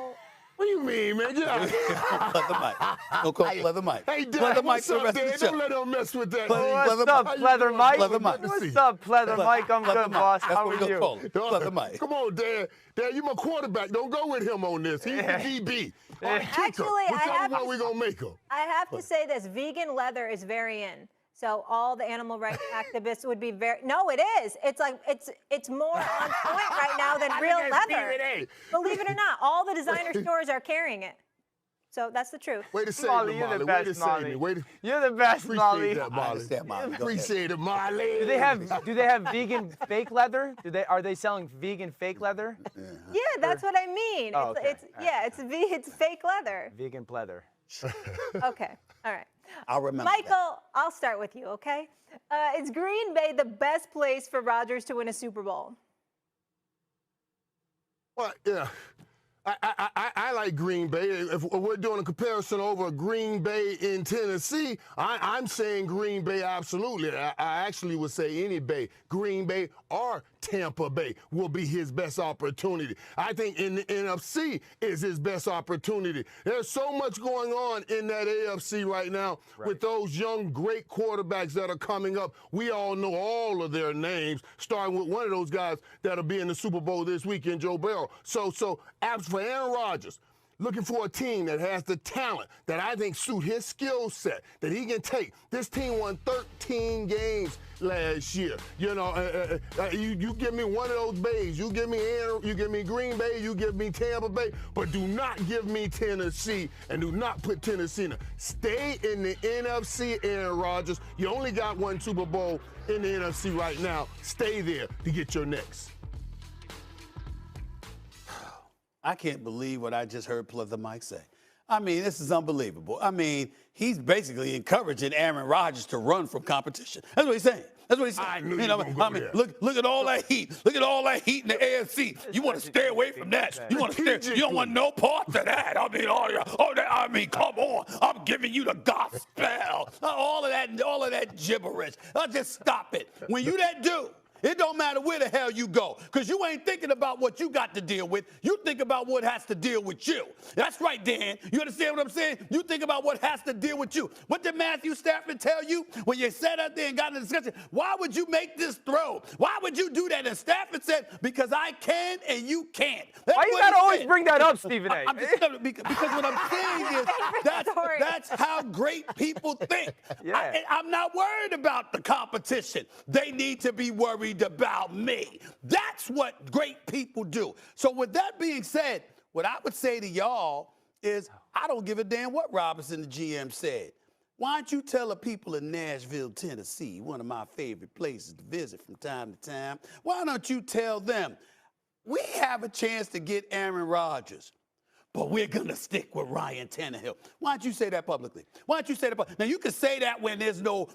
What do you mean, man? Pleather Mike. Don't call him Pleather Mike. Hey, Dad, Pleather Mike what's the up, rest of Dad? the show. Don't let him mess with that. What's up, Pleather Mike? Pleather Mike. What's up, Pleather Mike? I'm good, boss. That's How what are we're you? going to call him. Pleather Mike. Come on, Dad. Dad, you my quarterback. Don't go with him on this. He's the DB. Actually, Whichever one we going to make him. I have to say this. Vegan leather is very in. So all the animal rights activists would be very... No, it is. It's like, it's more on point right now than real leather. Believe it or not, all the designer stores are carrying it. So that's the truth. Way to say Molly, it, you're Molly. the Way best, to say Molly. me. You're the best, Molly. Appreciate that, Molly. I understand, Molly. Go Appreciate it, Molly. Do they have vegan fake leather? Are they selling vegan fake leather? Yeah, that's what I mean. Oh, okay. It's fake leather. Vegan pleather. Okay. All right. I'll remember Michael, that. I'll start with you, okay? Is Green Bay the best place for Rodgers to win a Super Bowl? Well, yeah. I like Green Bay. If we're doing a comparison over Green Bay in Tennessee, I'm saying Green Bay absolutely. I actually would say any Bay. Green Bay or Tampa Bay will be his best opportunity. I think in the NFC is his best opportunity. There's so much going on in that AFC right now with those young, great quarterbacks that are coming up. We all know all of their names, starting with one of those guys that'll be in the Super Bowl this weekend, Joe Burrow. So for Aaron Rodgers, looking for a team that has the talent that I think suit his skill set, that he can take. This team won 13 games last year. You give me one of those bays. You give me Green Bay, you give me Tampa Bay, but do not give me Tennessee and do not put Tennessee in. Stay in the NFC, Aaron Rodgers. You only got one Super Bowl in the NFC right now. Stay there to get your next. I can't believe what I just heard Pleather Mike say. I mean, this is unbelievable. I mean, he's basically encouraging Aaron Rodgers to run from competition. That's what he's saying. That's what he said. I knew you were gonna go there. look at all that heat. Look at all that heat in the AFC. You want to stay away from that. You want to stay. You don't want no parts of that. Come on. I'm giving you the gospel. All of that gibberish. Just stop it. When you that dude, it don't matter where the hell you go, because you ain't thinking about what you got to deal with. You think about what has to deal with you. That's right, Dan. You understand what I'm saying? You think about what has to deal with you. What did Matthew Stafford tell you when you sat out there and got in a discussion? Why would you make this throw? Why would you do that? And Stafford said, because I can and you can't. Why you got to always bring that up, Stephen A? Because what I'm saying is that's how great people think. Yeah. I'm not worried about the competition. They need to be worried about me. That's what great people do. So with that being said, what I would say to y'all is I don't give a damn what Robinson, the GM, said. Why don't you tell the people in Nashville, Tennessee, one of my favorite places to visit from time to time, why don't you tell them, we have a chance to get Aaron Rodgers, but we're going to stick with Ryan Tannehill. Why don't you say that publicly? Why don't you say that publicly? Now, you can say that when there's no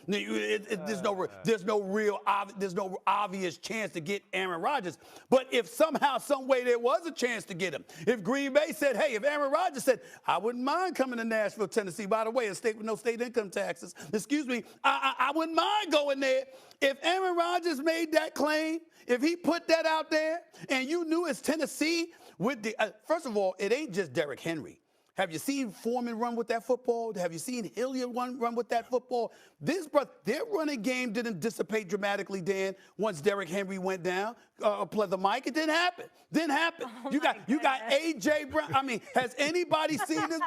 obvious chance to get Aaron Rodgers. But if somehow, some way there was a chance to get him, if Green Bay said, hey, if Aaron Rodgers said, I wouldn't mind coming to Nashville, Tennessee, by the way, a state with no state income taxes, excuse me, I wouldn't mind going there. If Aaron Rodgers made that claim, if he put that out there, and you knew it's Tennessee, with the first of all, it ain't just Derrick Henry. Have you seen Foreman run with that football? Have you seen Hilliard run with that football? Their running game didn't dissipate dramatically, Dan, once Derrick Henry went down. The mic, it didn't happen. Didn't happen. Oh you got A.J. Brown. I mean, has anybody seen this?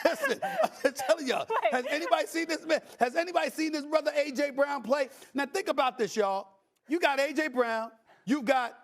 Listen, I'm telling y'all, has anybody seen this man? Has anybody seen this brother A.J. Brown play? Now think about this, y'all. You got A.J. Brown. You've got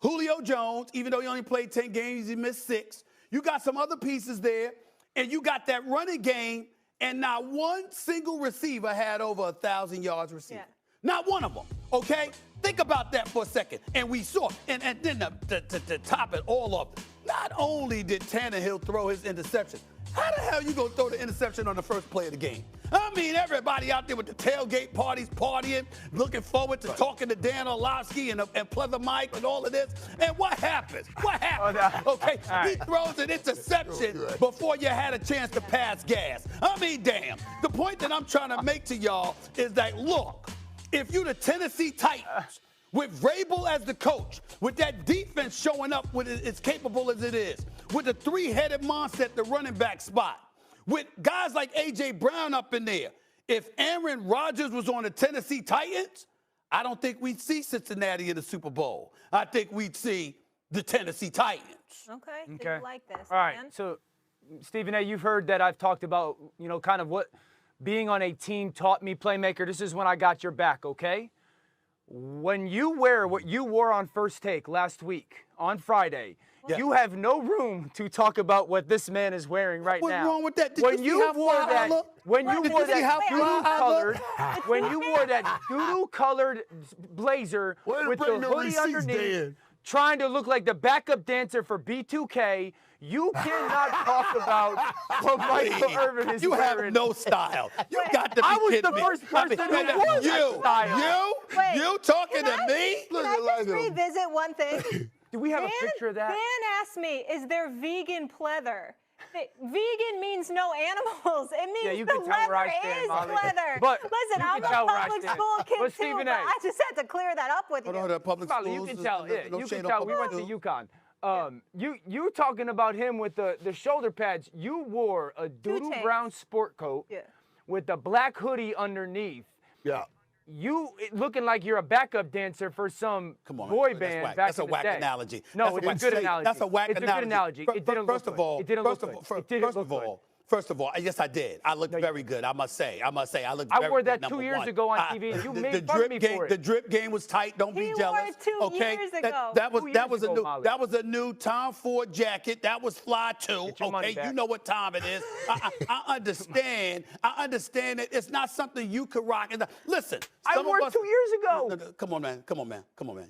Julio Jones, even though he only played 10 games, he missed 6. You got some other pieces there, and you got that running game, and not one single receiver had over 1,000 yards receiving. Yeah. Not one of them, okay? Think about that for a second. And we saw, and then to top it all off, not only did Tannehill throw his interception, how the hell you gonna throw the interception on the first play of the game? I mean, everybody out there with the tailgate parties, partying, looking forward to talking to Dan Orlovsky and Pleather Mike and all of this. And what happens? What happens? Okay, he throws an interception before you had a chance to pass gas. I mean, damn. The point that I'm trying to make to y'all is that, look, if you the Tennessee Titans, with Vrabel as the coach, with that defense showing up with as capable as it is, with the three-headed monster at the running back spot, with guys like A.J. Brown up in there, if Aaron Rodgers was on the Tennessee Titans, I don't think we'd see Cincinnati in the Super Bowl. I think we'd see the Tennessee Titans. Okay. So you like this. All right. Man. So, Stephen A., you've heard that I've talked about, kind of what being on a team taught me, playmaker. This is when I got your back, okay? When you wear what you wore on First Take last week, on Friday, you have no room to talk about what this man is wearing right now. What's wrong with that? When you wore that doodoo colored blazer with the hoodie underneath, trying to look like the backup dancer for B2K, you cannot talk about what Michael Irvin is wearing. You have no style. You got to be kidding me. I was the first person who wore that style. You talking to me? Can I just revisit one thing? Do we have a picture of that? Dan asked me, is there vegan pleather? Vegan means no animals. It means the leather is pleather. But listen, I'm a public school kid too, but I just had to clear that up with you. Public schools, you can tell. You can tell. We went to UConn. You talking about him with the shoulder pads. You wore a doodle brown sport coat with the black hoodie underneath. Yeah. You looking like you're a backup dancer for some boy band back in the day. That's a whack analogy. No, it's a good analogy. That's a whack analogy. It's a good analogy. It didn't look good. It didn't look good. First of all, yes, I did. I looked very good. I must say, I looked very good. I wore that 2 years ago on TV. You made fun of me for it. The drip game was tight. Don't be jealous. He wore it 2 years ago. That was a new Tom Ford jacket. That was fly too. Okay, you know what time it is. I understand. I understand that it's not something you could rock. Listen, I wore it 2 years ago. Come on, man.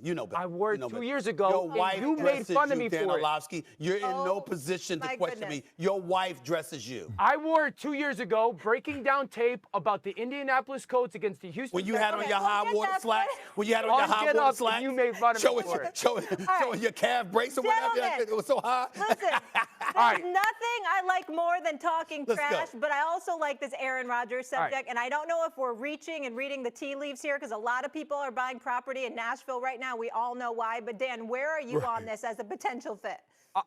You know better. I wore it 2 years ago. Your wife you made fun of me Dan for it. Orlovsky. You're in no position to question me. Your wife dresses you. do. I wore it 2 years ago, breaking down tape about the Indianapolis Colts against the Houston. When you had on your high water slacks, when you had on your high water slacks, you made fun of me for it. Showing your calf brace or whatever. It was so high. Listen, there's nothing I like more than talking trash, but I also like this Aaron Rodgers subject. And I don't know if we're reaching and reading the tea leaves here because a lot of people are buying property in Nashville right now. We all know why. But Dan, where are you on this as a potential fit?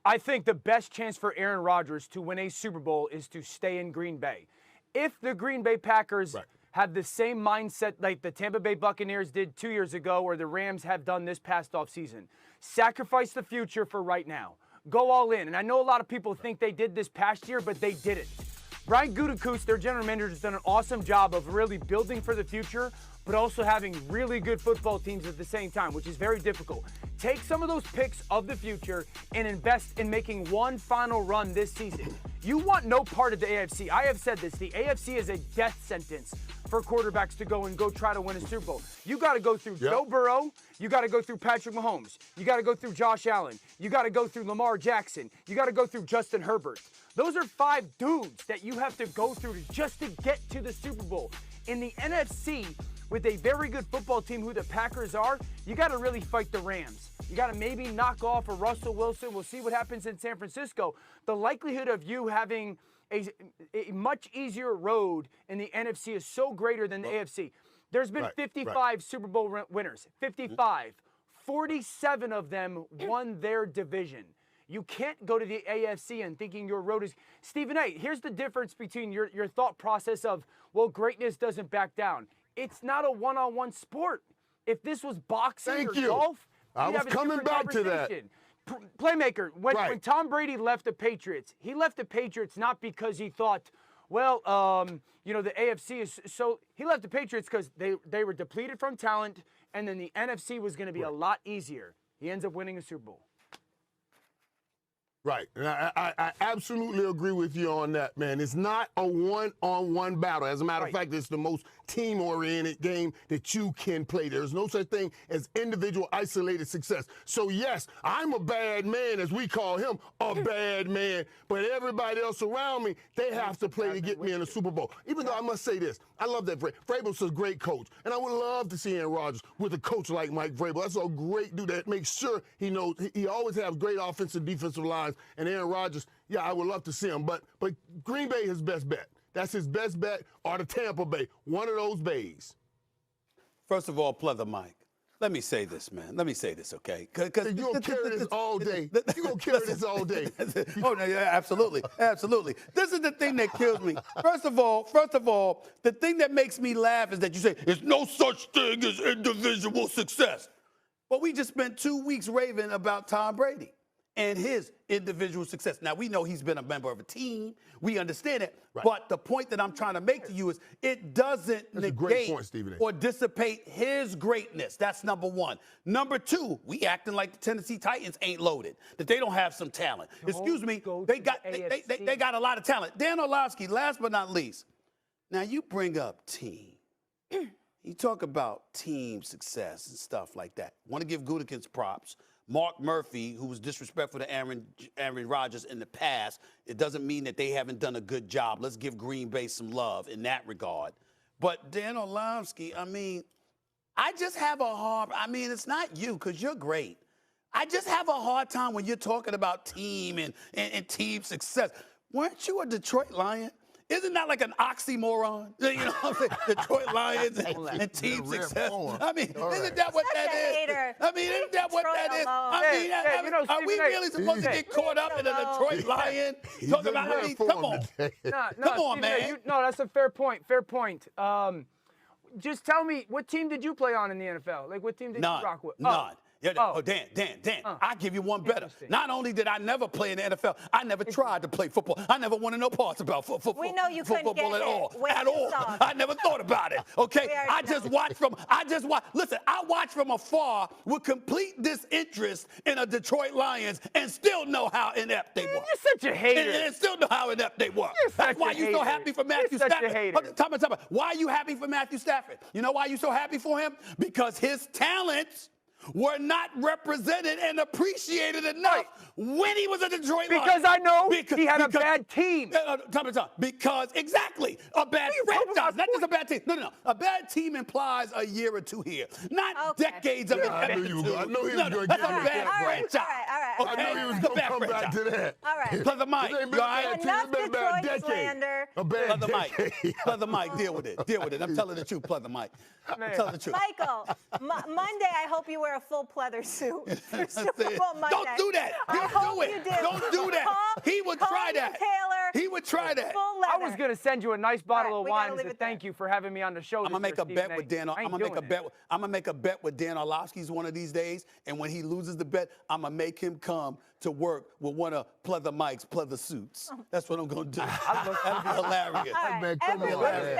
I think the best chance for Aaron Rodgers to win a Super Bowl is to stay in Green Bay. If the Green Bay Packers have the same mindset like the Tampa Bay Buccaneers did 2 years ago or the Rams have done this past offseason, sacrifice the future for right now. Go all in. And I know a lot of people think they did this past year, but they didn't. Brian Gutekunst, their general manager, has done an awesome job of really building for the future, but also having really good football teams at the same time, which is very difficult. Take some of those picks of the future and invest in making one final run this season. You want no part of the AFC. I have said this. The AFC is a death sentence for quarterbacks to go try to win a Super Bowl. You got to go through Joe Burrow. You got to go through Patrick Mahomes. You got to go through Josh Allen. You got to go through Lamar Jackson. You got to go through Justin Herbert. Those are 5 dudes that you have to go through just to get to the Super Bowl. In the NFC, with a very good football team who the Packers are, you got to really fight the Rams. You got to maybe knock off a Russell Wilson. We'll see what happens in San Francisco. The likelihood of you having a much easier road in the NFC is so greater than the AFC. There's been 55 Super Bowl winners, 55. 47 of them won their division. You can't go to the AFC and thinking your road is... Stephen A., here's the difference between your thought process of, well, greatness doesn't back down. It's not a one-on-one sport. If this was boxing or golf, I was coming back to that. Playmaker, when Tom Brady left the Patriots, he left the Patriots not because he thought, well, the AFC is so... He left the Patriots because they were depleted from talent, and then the NFC was going to be a lot easier. He ends up winning a Super Bowl. Right. And I absolutely agree with you on that, man. It's not a one-on-one battle. As a matter of fact, it's the most team-oriented game that you can play. There's no such thing as individual isolated success. So, yes, I'm a bad man, as we call him, a bad man. But everybody else around me, they have to play to get me in the Super Bowl. Even though I must say this, I love that Vrabel's a great coach. And I would love to see Aaron Rodgers with a coach like Mike Vrabel. That's a great dude that makes sure he knows he always has great offensive, defensive lines. And Aaron Rodgers, yeah, I would love to see him. But Green Bay is his best bet. That's his best bet, or the Tampa Bay, one of those bays. First of all, Pleather Mike, let me say this, man. Let me say this, okay? You're going to carry this all day. You're going to carry this all day. Oh, no, yeah, absolutely. Absolutely. This is the thing that kills me. First of all, the thing that makes me laugh is that you say, there's no such thing as individual success. But we just spent 2 weeks raving about Tom Brady and his individual success. Now, we know he's been a member of a team. We understand it. Right. But the point that I'm trying to make to you is it doesn't negate or dissipate his greatness. That's number one. Number two, we acting like the Tennessee Titans ain't loaded, that they don't have some talent. Excuse me, they got a lot of talent. Dan Orlovsky, last but not least. Now, you bring up team. You talk about team success and stuff like that. Want to give Gutekunst props. Mark Murphy, who was disrespectful to Aaron Rodgers in the past, it doesn't mean that they haven't done a good job. Let's give Green Bay some love in that regard. But Dan Orlovsky, I mean, it's not you, because you're great. I just have a hard time when you're talking about team and team success. Weren't you a Detroit Lion? Isn't that like an oxymoron? You know what I'm saying? Detroit Lions and team success. I mean, isn't that what that is? I mean, isn't that what that is? I mean, are we really supposed to get caught up in a Detroit Lion? Talking about, I mean, come on. Come on, man. No, that's a fair point. Fair point. Just tell me, what team did you play on in the NFL? Like, what team did you rock with? None. Yeah, Dan, I'll give you one better. Not only did I never play in the NFL, I never tried to play football. I never wanted no parts about football. We know you couldn't football get at all. At all. I never thought about it, okay? I watched from afar with complete disinterest in a Detroit Lions and still know how inept they were. You're such a hater. And still know how inept they were. That's why you're so happy for Matthew Stafford. Tell me, why are you happy for Matthew Stafford? You know why you're so happy for him? Because his talents were not represented and appreciated enough when he was a Detroit Lion. Because I know he had a bad team. Because, exactly, a bad franchise, not just a bad team. No. A bad team implies a year or two here, not decades of ineptitude. I know he was going to That's get a bad franchise. All I right. know he was going to come back to that. All right. Play the mic. You all right? Enough Detroit slander. A bad decade. Play the mic. Deal with it. I'm telling the truth. Play the mic. I'm telling the truth. Michael, Monday, I hope you wear a full pleather suit for Super Bowl Monday. Don't do that. Don't do that. He would try that. He would try that. I was going to send you a nice bottle of wine and say thank you for having me on the show. I'm gonna make a bet with Dan. I'm gonna make a bet with Dan Orlovsky's one of these days, and when he loses the bet, I'm gonna make him come to work with one of pleather Mike's pleather suits. That's what I'm gonna do. That'd be hilarious. All right.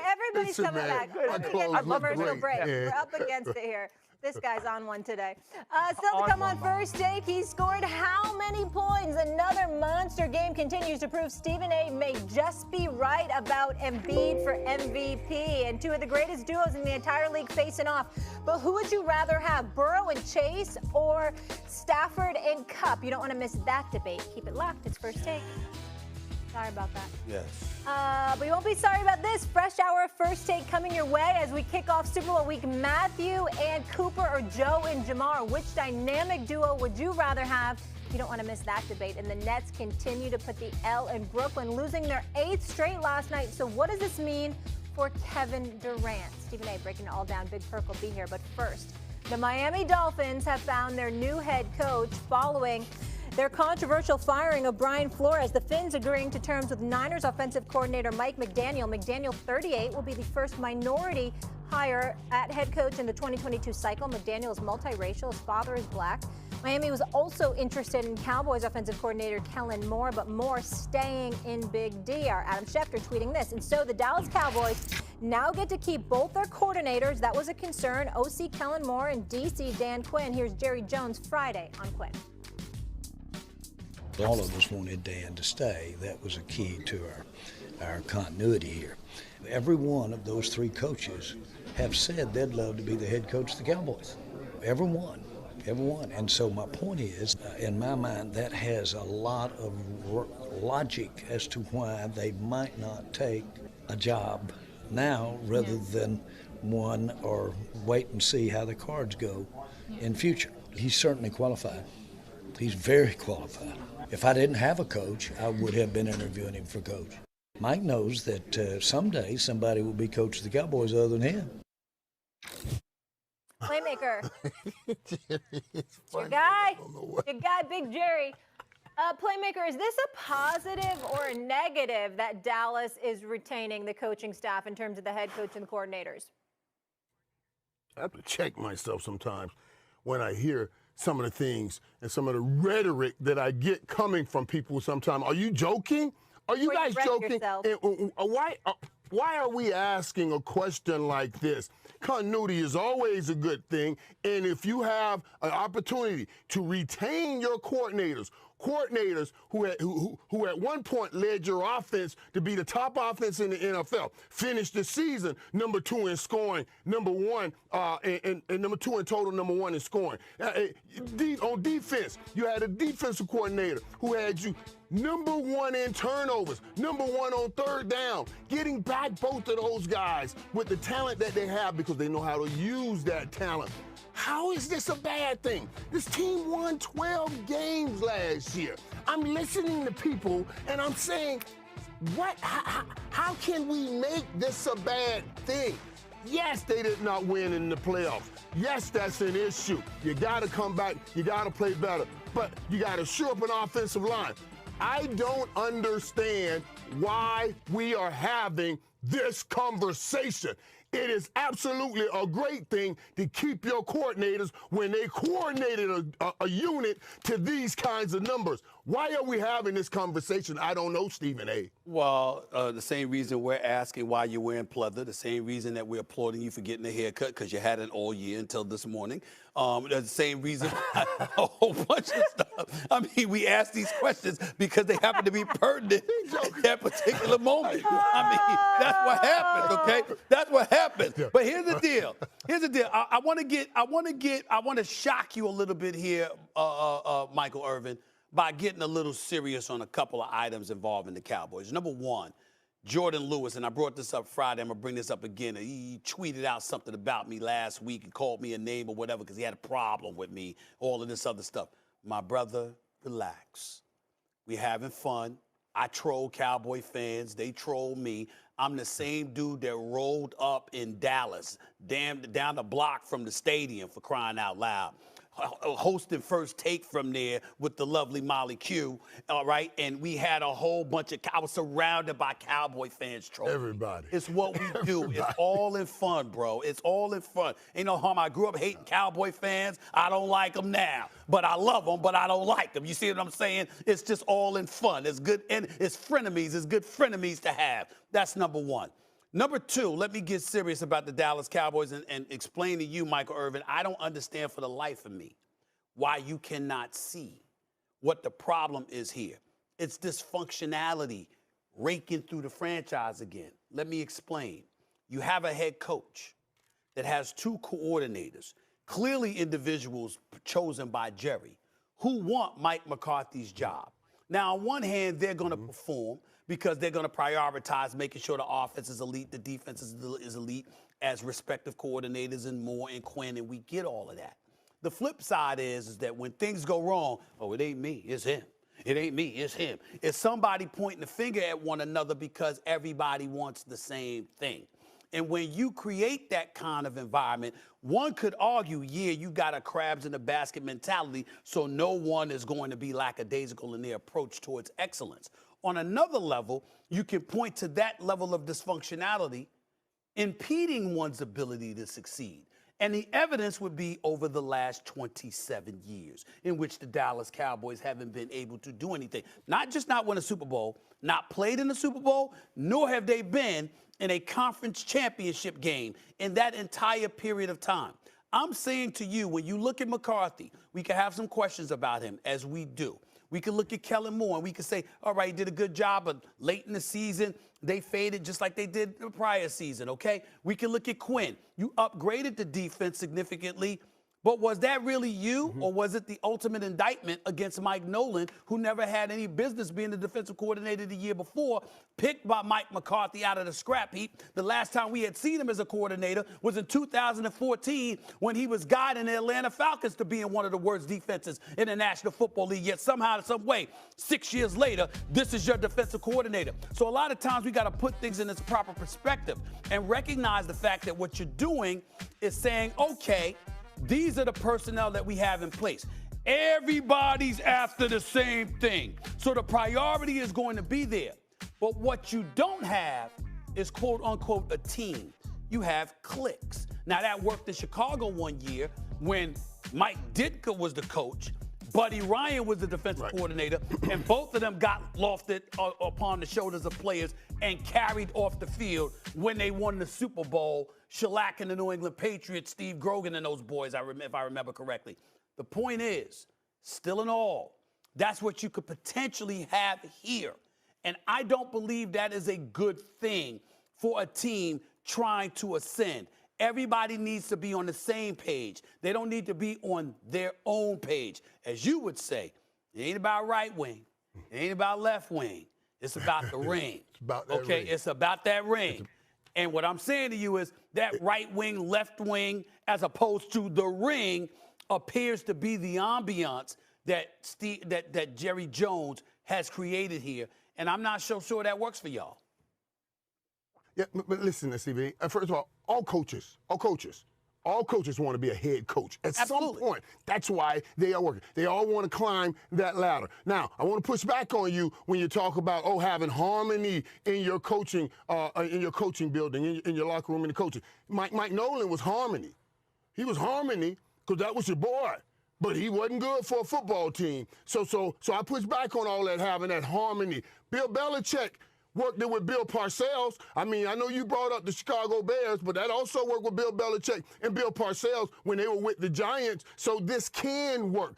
Everybody's coming back. Up against commercial break. We're up against it here. This guy's on one today. Still to come on First Take, he scored how many points? Another monster game continues to prove Stephen A. may just be right about Embiid for MVP. And two of the greatest duos in the entire league facing off. But who would you rather have, Burrow and Chase or Stafford and Cup? You don't want to miss that debate. Keep it locked. It's First Take. Sorry about that. Yes. But you won't be sorry about this. Fresh hour of First Take coming your way as we kick off Super Bowl week. Matthew and Cooper or Joe and Jamar. Which dynamic duo would you rather have? You don't want to miss that debate. And the Nets continue to put the L in Brooklyn, losing their 8th straight last night. So what does this mean for Kevin Durant? Stephen A. breaking it all down. Big Perk will be here. But first, the Miami Dolphins have found their new head coach following their controversial firing of Brian Flores. The Finns agreeing to terms with Niners offensive coordinator Mike McDaniel. McDaniel, 38, will be the first minority hire at head coach in the 2022 cycle. McDaniel is multiracial. His father is black. Miami was also interested in Cowboys offensive coordinator Kellen Moore, but Moore staying in Big D. Our Adam Schefter tweeting this. And so the Dallas Cowboys now get to keep both their coordinators. That was a concern. OC Kellen Moore and DC Dan Quinn. Here's Jerry Jones Friday on Quinn. All of us wanted Dan to stay. That was a key to our continuity here. Every one of those 3 coaches have said they'd love to be the head coach of the Cowboys. Every one. And so my point is, in my mind, that has a lot of logic as to why they might not take a job now rather than one or wait and see how the cards go in future. He's certainly qualified. He's very qualified. If I didn't have a coach, I would have been interviewing him for coach. Mike knows that someday somebody will be coach of the Cowboys other than him. Playmaker. Your guy, Big Jerry. Playmaker, is this a positive or a negative that Dallas is retaining the coaching staff in terms of the head coach and the coordinators? I have to check myself sometimes when I hear some of the things and some of the rhetoric that I get coming from people sometimes. Are you joking? Are you guys joking? Why are we asking a question like this? Continuity is always a good thing, and if you have an opportunity to retain your coordinators who at one point led your offense to be the top offense in the NFL, finished the season number 2 in scoring, number 1 and number 2 in total, number 1 in scoring. On defense, you had a defensive coordinator who had you number 1 in turnovers, number 1 on third down, getting back both of those guys with the talent that they have because they know how to use that talent. How is this a bad thing? This team won 12 games last year. I'm listening to people and I'm saying, how can we make this a bad thing? Yes, they did not win in the playoffs. Yes, that's an issue. You got to come back. You got to play better. But you got to shore up an offensive line. I don't understand why we are having this conversation. It is absolutely a great thing to keep your coordinators when they coordinated a unit to these kinds of numbers. Why are we having this conversation? I don't know, Stephen A. Well, the same reason we're asking why you're wearing pleather, the same reason that we're applauding you for getting a haircut because you had it all year until this morning. The same reason, a whole bunch of stuff. I mean, we ask these questions because they happen to be pertinent at that particular moment. I mean, that's what happens, okay? That's what happens. But here's the deal. Here's the deal. I want to shock you a little bit here, Michael Irvin, by getting a little serious on a couple of items involving the Cowboys. Number one, Jordan Lewis, and I brought this up Friday, I'm going to bring this up again. He tweeted out something about me last week and called me a name or whatever because he had a problem with me, all of this other stuff. My brother, relax. We're having fun. I troll Cowboy fans. They troll me. I'm the same dude that rolled up in Dallas, down the block from the stadium, for crying out loud, hosting First Take from there with the lovely Molly Q, all right? And we had a whole bunch of, I was surrounded by Cowboy fans trolling. Everybody. It's what we do. It's all in fun, bro. It's all in fun. Ain't no harm. I grew up hating Cowboy fans. I don't like them now. But I love them, but I don't like them. You see what I'm saying? It's just all in fun. It's good, and it's frenemies. It's good frenemies to have. That's number one. Number two, let me get serious about the Dallas Cowboys and explain to you, Michael Irvin, I don't understand for the life of me why you cannot see what the problem is here. It's dysfunctionality raking through the franchise again. Let me explain. You have a head coach that has two coordinators, clearly individuals chosen by Jerry, who want Mike McCarthy's job. Now, on one hand, they're going to perform because they're going to prioritize making sure the offense is elite, the defense is elite as respective coordinators and Moore and Quinn, and we get all of that. The flip side is that when things go wrong, oh, it ain't me, it's him. It ain't me, it's him. It's somebody pointing the finger at one another because everybody wants the same thing. And when you create that kind of environment, one could argue, yeah, you got a crabs in the basket mentality, so no one is going to be lackadaisical in their approach towards excellence. On another level, you can point to that level of dysfunctionality impeding one's ability to succeed. And the evidence would be over the last 27 years in which the Dallas Cowboys haven't been able to do anything. Not just not win a Super Bowl, not played in the Super Bowl, nor have they been in a conference championship game in that entire period of time. I'm saying to you, when you look at McCarthy, we can have some questions about him, as we do. We can look at Kellen Moore and we can say, all right, he did a good job, but late in the season, they faded just like they did the prior season, okay? We can look at Quinn. You upgraded the defense significantly, but was that really you, or was it the ultimate indictment against Mike Nolan, who never had any business being the defensive coordinator the year before, picked by Mike McCarthy out of the scrap heap? The last time we had seen him as a coordinator was in 2014 when he was guiding the Atlanta Falcons to being one of the worst defenses in the National Football League. Yet somehow, some way, 6 years later, this is your defensive coordinator. So a lot of times we got to put things in its proper perspective and recognize the fact that what you're doing is saying, okay, these are the personnel that we have in place. Everybody's after the same thing. So the priority is going to be there. But what you don't have is, quote unquote, a team. You have cliques. Now, that worked in Chicago one year when Mike Ditka was the coach, Buddy Ryan was the defensive coordinator, and both of them got lofted upon the shoulders of players and carried off the field when they won the Super Bowl, shellacking the New England Patriots, Steve Grogan and those boys, if I remember correctly. The point is, still in all, that's what you could potentially have here. And I don't believe that is a good thing for a team trying to ascend. Everybody needs to be on the same page. They don't need to be on their own page. As you would say, it ain't about right wing. It ain't about left wing. It's about the ring. It's about that okay, ring. It's about that ring. And what I'm saying to you is that right wing, left wing, as opposed to the ring, appears to be the ambiance that Jerry Jones has created here. And I'm not so sure that works for y'all. Yeah, but listen, Stevie. First of all coaches want to be a head coach. At some point, that's why they are working. They all want to climb that ladder. Now, I want to push back on you when you talk about, having harmony in your coaching building, in your locker room, in the coaching. Mike Nolan was harmony. He was harmony because that was your boy. but he wasn't good for a football team. So I push back on all that, having that harmony. Bill Belichick worked it with Bill Parcells. I mean, I know you brought up the Chicago Bears, but that also worked with Bill Belichick and Bill Parcells when they were with the Giants. So this can work.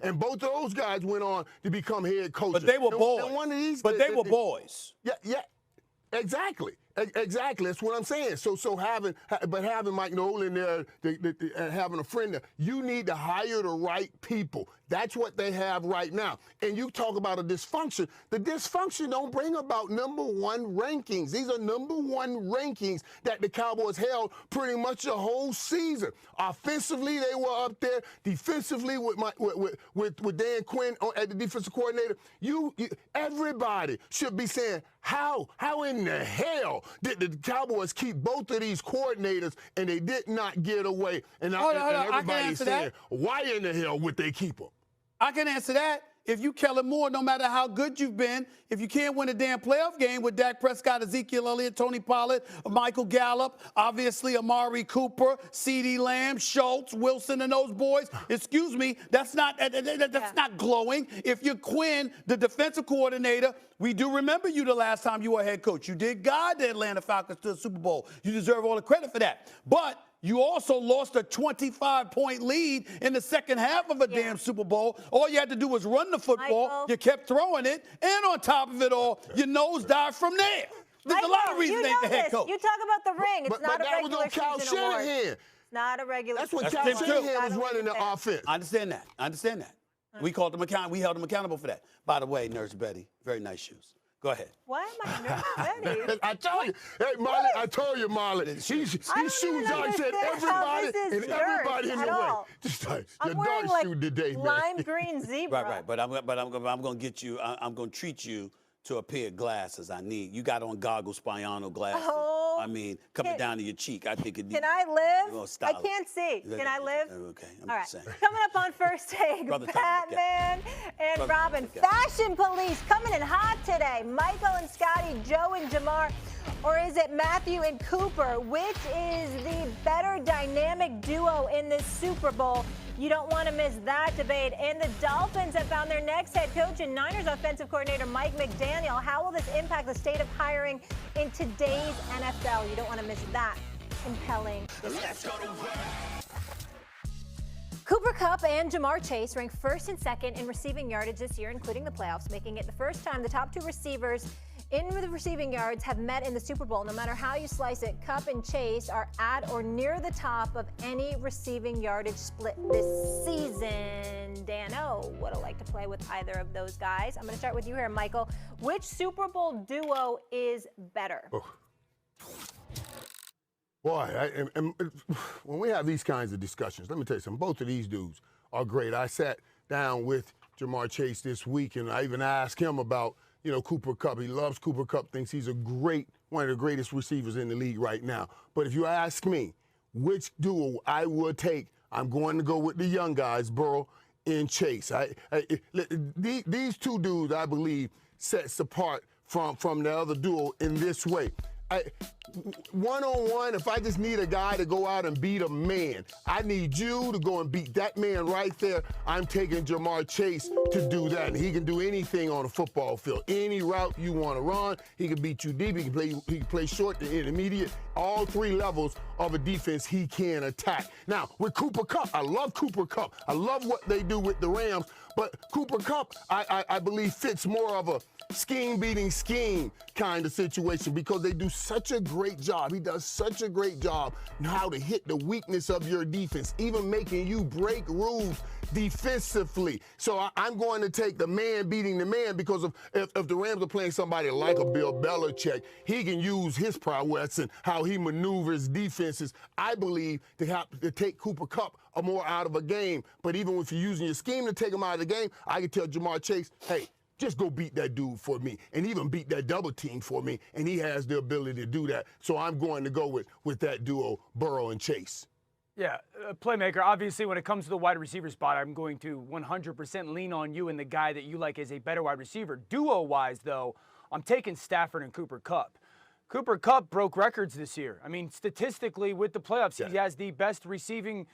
And both of those guys went on to become head coaches. But they were boys. They were boys. Yeah, exactly. Exactly, that's what I'm saying. So having Mike Nolan there, having a friend there, you need to hire the right people. That's what they have right now. And you talk about a dysfunction. The dysfunction don't bring about number one rankings. These are number one rankings that the Cowboys held pretty much the whole season. Offensively, they were up there. Defensively, with Dan Quinn as the defensive coordinator, everybody should be saying, how in the hell did the Cowboys keep both of these coordinators and they did not get away? And everybody's saying, why in the hell would they keep them? I can answer that. If you Kellen Moore, no matter how good you've been, if you can't win a damn playoff game with Dak Prescott, Ezekiel Elliott, Tony Pollard, Michael Gallup, obviously Amari Cooper, CeeDee Lamb, Schultz, Wilson, and those boys, excuse me, that's not glowing. If you're Quinn, the defensive coordinator, we do remember you the last time you were head coach. You did guide the Atlanta Falcons to the Super Bowl. You deserve all the credit for that. But you also lost a 25-point lead in the second half of a damn Super Bowl. All you had to do was run the football. Michael. You kept throwing it. And on top of it all, your nose dived from there. There's a lot of reasons they ain't the head coach. You talk about the ring. It's not a regular season award. Shanahan. It's not a regular That's what season Cal award. Shanahan was running the offense. I understand that. We held him accountable for that. By the way, Nurse Betty, very nice shoes. Go ahead. Why am I Nurse Betty? I told you. Hey, Molly, I told you, Molly. These shoes out said everybody and everybody in the way. Just like I'm your wearing dark shoe today, man. lime green zebra. Right. But I'm going to get you. I'm going to treat you to a pair of glasses I need. You got on goggles, Spiano glasses. Oh, I mean, coming down to your cheek. I think it needs. Can I live? I can't see. Can I live? Okay. All right. Coming up on First Take, Batman and Robin. Fashion Police coming in hot today. Michael and Scotty, Joe and Jamar. Or is it Matthew and Cooper? Which is the better dynamic duo in this Super Bowl? You don't want to miss that debate. And the Dolphins have found their next head coach and Niners offensive coordinator Mike McDaniel. How will this impact the state of hiring in today's NFL? You don't want to miss that compelling discussion. Cooper Kupp and Jamar Chase ranked first and second in receiving yardage this year, including the playoffs, making it the first time the top two receivers in the receiving yards have met in the Super Bowl. No matter how you slice it, Kupp and Chase are at or near the top of any receiving yardage split this season. Dano would have liked to play with either of those guys. I'm going to start with you here, Michael. Which Super Bowl duo is better? Oh. Boy, when we have these kinds of discussions, let me tell you something. Both of these dudes are great. I sat down with Jamar Chase this week, and I even asked him about Cooper Kupp. He loves Cooper Kupp, thinks he's one of the greatest receivers in the league right now. But if you ask me which duo I would take, I'm going to go with the young guys, Burrow and Chase. These two dudes, I believe, sets apart from the other duo in this way. One-on-one, if I just need a guy to go out and beat a man, I need you to go and beat that man right there. I'm taking Jamar Chase to do that. And he can do anything on a football field. Any route you want to run, he can beat you deep. He can play short to intermediate. All three levels of a defense he can attack. Now, with Cooper Kupp, I love Cooper Kupp. I love what they do with the Rams. But Cooper Kupp, I believe, fits more of a scheme-beating scheme kind of situation because they do such a great job. He does such a great job how to hit the weakness of your defense, even making you break rules defensively. So I'm going to take the man beating the man because if the Rams are playing somebody like a Bill Belichick, he can use his prowess and how he maneuvers defenses, I believe, to take Cooper Kupp more out of a game. But even if you're using your scheme to take him out of the game, I can tell Jamar Chase, hey, just go beat that dude for me and even beat that double team for me. And he has the ability to do that. So I'm going to go with that duo, Burrow and Chase. Yeah, playmaker. Obviously, when it comes to the wide receiver spot, I'm going to 100% lean on you and the guy that you like as a better wide receiver. Duo-wise, though, I'm taking Stafford and Cooper Kupp. Cooper Kupp broke records this year. I mean, statistically, with the playoffs, he has the best receiving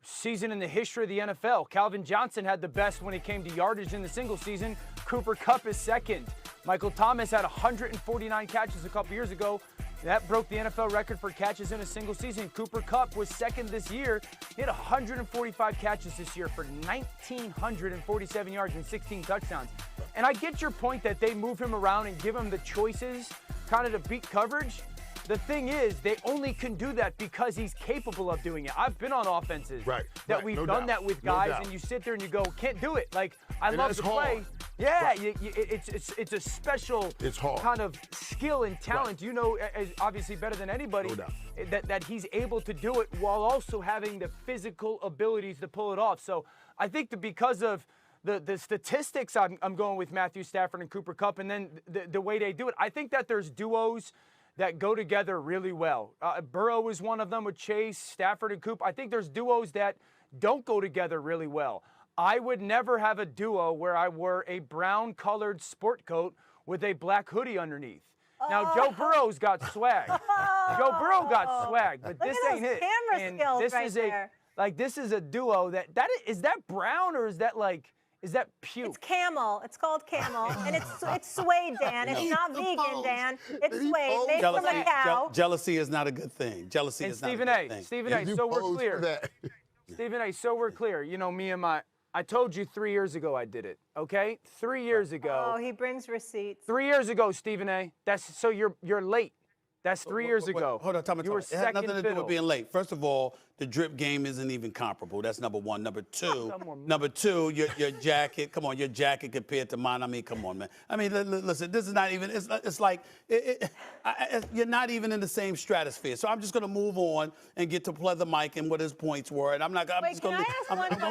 season in the history of the NFL. Calvin Johnson had the best when it came to yardage in the single season. Cooper Kupp is second. Michael Thomas had 149 catches a couple years ago. That broke the NFL record for catches in a single season. Cooper Kupp was second this year. He had 145 catches this year for 1,947 yards and 16 touchdowns. And I get your point that they move him around and give him the choices kind of to beat coverage. The thing is, they only can do that because he's capable of doing it. I've been on offenses that we've done that with guys, and you sit there and you go, can't do it. Like, I love the play. Yeah, it's a special kind of skill and talent. You know, obviously better than anybody, that he's able to do it while also having the physical abilities to pull it off. So I think that because of the statistics, I'm going with Matthew Stafford and Cooper Kupp, and then the way they do it. I think that there's duos that go together really well. Burrow is one of them with Chase, Stafford, and Coop. I think there's duos that don't go together really well. I would never have a duo where I wore a brown-colored sport coat with a black hoodie underneath. Now, Joe Burrow's got swag. Joe Burrow got swag, but this ain't it. Camera skills this right is there. this is a duo is that brown or is that puke? It's camel. It's called camel, and it's suede, Dan. It's not vegan, Dan. It's suede, made from a cow. Jealousy is not a good thing. Jealousy is not a good thing. Stephen A, so we're clear. Stephen A, so we're clear. You know, I told you 3 years ago I did it, okay? 3 years ago. Oh, he brings receipts. 3 years ago, Stephen A. So you're late. That's 3 years ago. Hold on, tell me. You were It had nothing to do fiddle. with being late. First of all, the drip game isn't even comparable. That's number one. Number two, your jacket. Come on, your jacket compared to mine. I mean, come on, man. I mean, listen, this is not even. It's like you're not even in the same stratosphere. So I'm just gonna move on and get to Pleather Mike and what his points were. And I'm not. I'm just gonna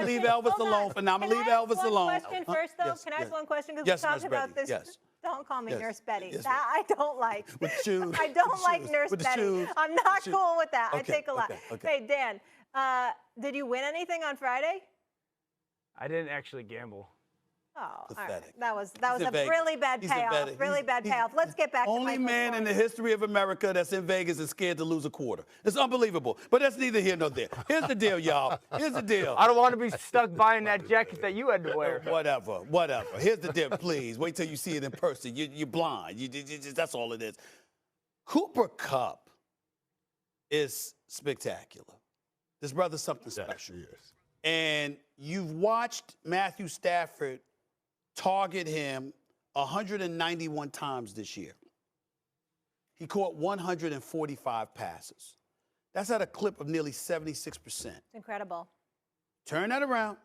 leave Elvis alone for now. I'm gonna leave Elvis alone. Question first, though. Can I ask one question? Because we talked about this. Yes. Don't call me Nurse Betty. Yes, That I don't like. With shoes. I don't like Nurse Betty. I'm not cool with that. I take a lot. Okay. Hey, Dan, did you win anything on Friday? I didn't actually gamble. Oh, all right. Pathetic. That was a really bad payoff. Really bad payoff. Let's get back to only man in the history of America that's in Vegas is scared to lose a quarter. It's unbelievable. But that's neither here nor there. Here's the deal, y'all. Here's the deal. I don't want to be stuck buying that jacket that you had to wear. Whatever. Here's the deal, please. Wait till you see it in person. You're blind. That's all it is. Cooper Kupp is spectacular. This brother's something special. Yes. And you've watched Matthew Stafford target him 191 times this year. He caught 145 passes. That's at a clip of nearly 76%. It's incredible. Turn that around.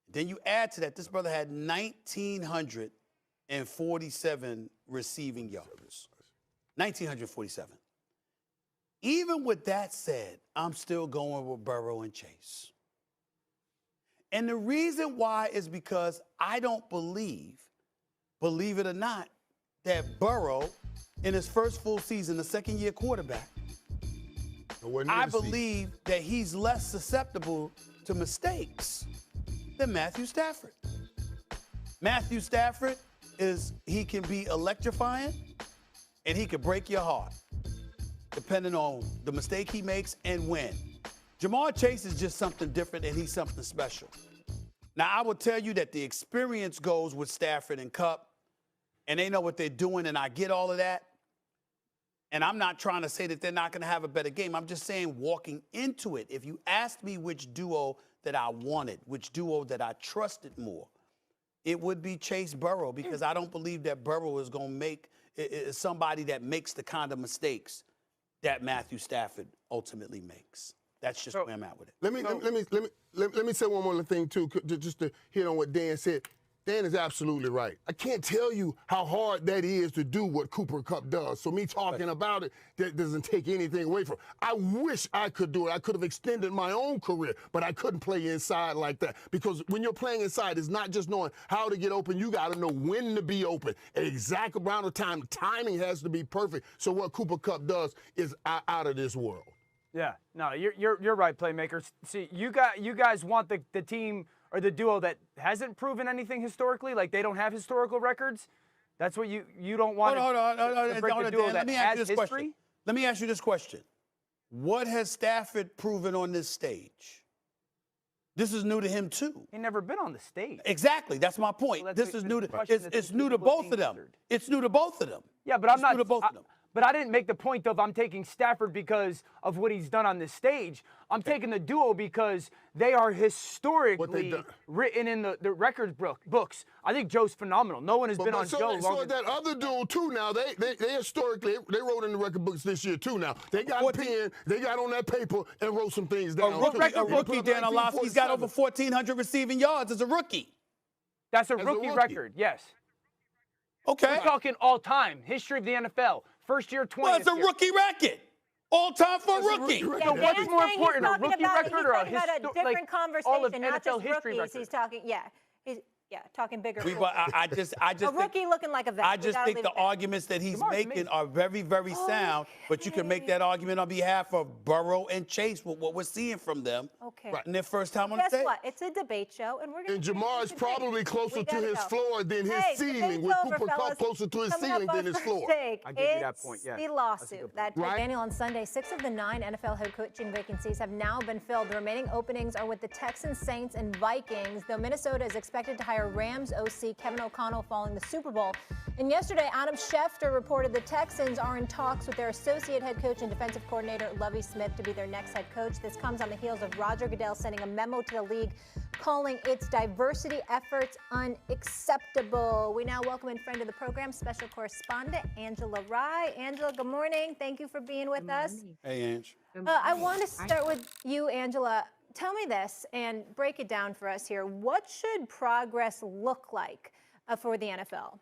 Then you add to that, this brother had 1,947 receiving yards. 1,947. Even with that said, I'm still going with Burrow and Chase. And the reason why is because I don't believe it or not, that Burrow, in his first full season, the second-year quarterback, I believe that he's less susceptible to mistakes than Matthew Stafford. Matthew Stafford he can be electrifying, and he can break your heart, depending on the mistake he makes and when. Jamar Chase is just something different, and he's something special. Now, I will tell you that the experience goes with Stafford and Kupp, and they know what they're doing, and I get all of that. And I'm not trying to say that they're not going to have a better game. I'm just saying walking into it, if you asked me which duo that I wanted, which duo that I trusted more, it would be Chase Burrow, because I don't believe that Burrow is going to make somebody that makes the kind of mistakes that Matthew Stafford ultimately makes. That's just where I'm at with it. Let me say one more thing too, just to hit on what Dan said. Dan is absolutely right. I can't tell you how hard that is to do what Cooper Kupp does. So me talking about it, that doesn't take anything away from it. I wish I could do it. I could have extended my own career, but I couldn't play inside like that. Because when you're playing inside, it's not just knowing how to get open. You got to know when to be open. At exact amount of time. Timing has to be perfect. So what Cooper Kupp does is out of this world. Yeah, no, you're right, playmakers. See, you guys want the team or the duo that hasn't proven anything historically, like they don't have historical records. That's what you don't want. Hold on, duo Dan, that has history. Let me ask you this question. What has Stafford proven on this stage? This is new to him too. He never been on the stage. Exactly. That's my point. Well, this is new to it's new to both of them. It's new to both of them. Yeah, but I'm not new to both of them. But I didn't make the point of I'm taking Stafford because of what he's done on this stage. I'm taking the duo because they are historically written in the records books. I think Joe's phenomenal. No one has been on Joe longer. So that other duo too now, they historically, they wrote in the record books this year too now. They got a pen, they got on that paper and wrote some things down. A rookie, Dan Orlovsky's got over 1,400 receiving yards as a rookie. That's a rookie record, yes. Okay. We're talking all time, history of the NFL. First year, 20th Well, it's a rookie record. All time for a rookie. So what's more important, a rookie record or a different conversation, all of not NFL just history rookies. record? He's talking, talking bigger. I just a rookie looking like a vet. I just think the arguments that he's making are very, very sound. But you can make that argument on behalf of Burrow and Chase with what we're seeing from them. Okay. In their first time on the stage. Guess what? It's a debate show, and we're going to. And Jamar is probably closer to his floor than his ceiling. With Cooper Kupp closer to his ceiling than his floor. I give you that point. Yeah. The lawsuit that took Daniel on Sunday. 6 of the 9 NFL head coaching vacancies have now been filled. The remaining openings are with the Texans, Saints, and Vikings. Though Minnesota is expected to hire Rams OC Kevin O'Connell following the Super Bowl. And yesterday, Adam Schefter reported the Texans are in talks with their associate head coach and defensive coordinator, Lovie Smith, to be their next head coach. This comes on the heels of Roger Goodell sending a memo to the league calling its diversity efforts unacceptable. We now welcome in friend of the program, special correspondent Angela Rye. Angela, good morning. Thank you for being with us. Hey, Ange. I want to start with you, Angela. Tell me this and break it down for us here. What should progress look like for the NFL?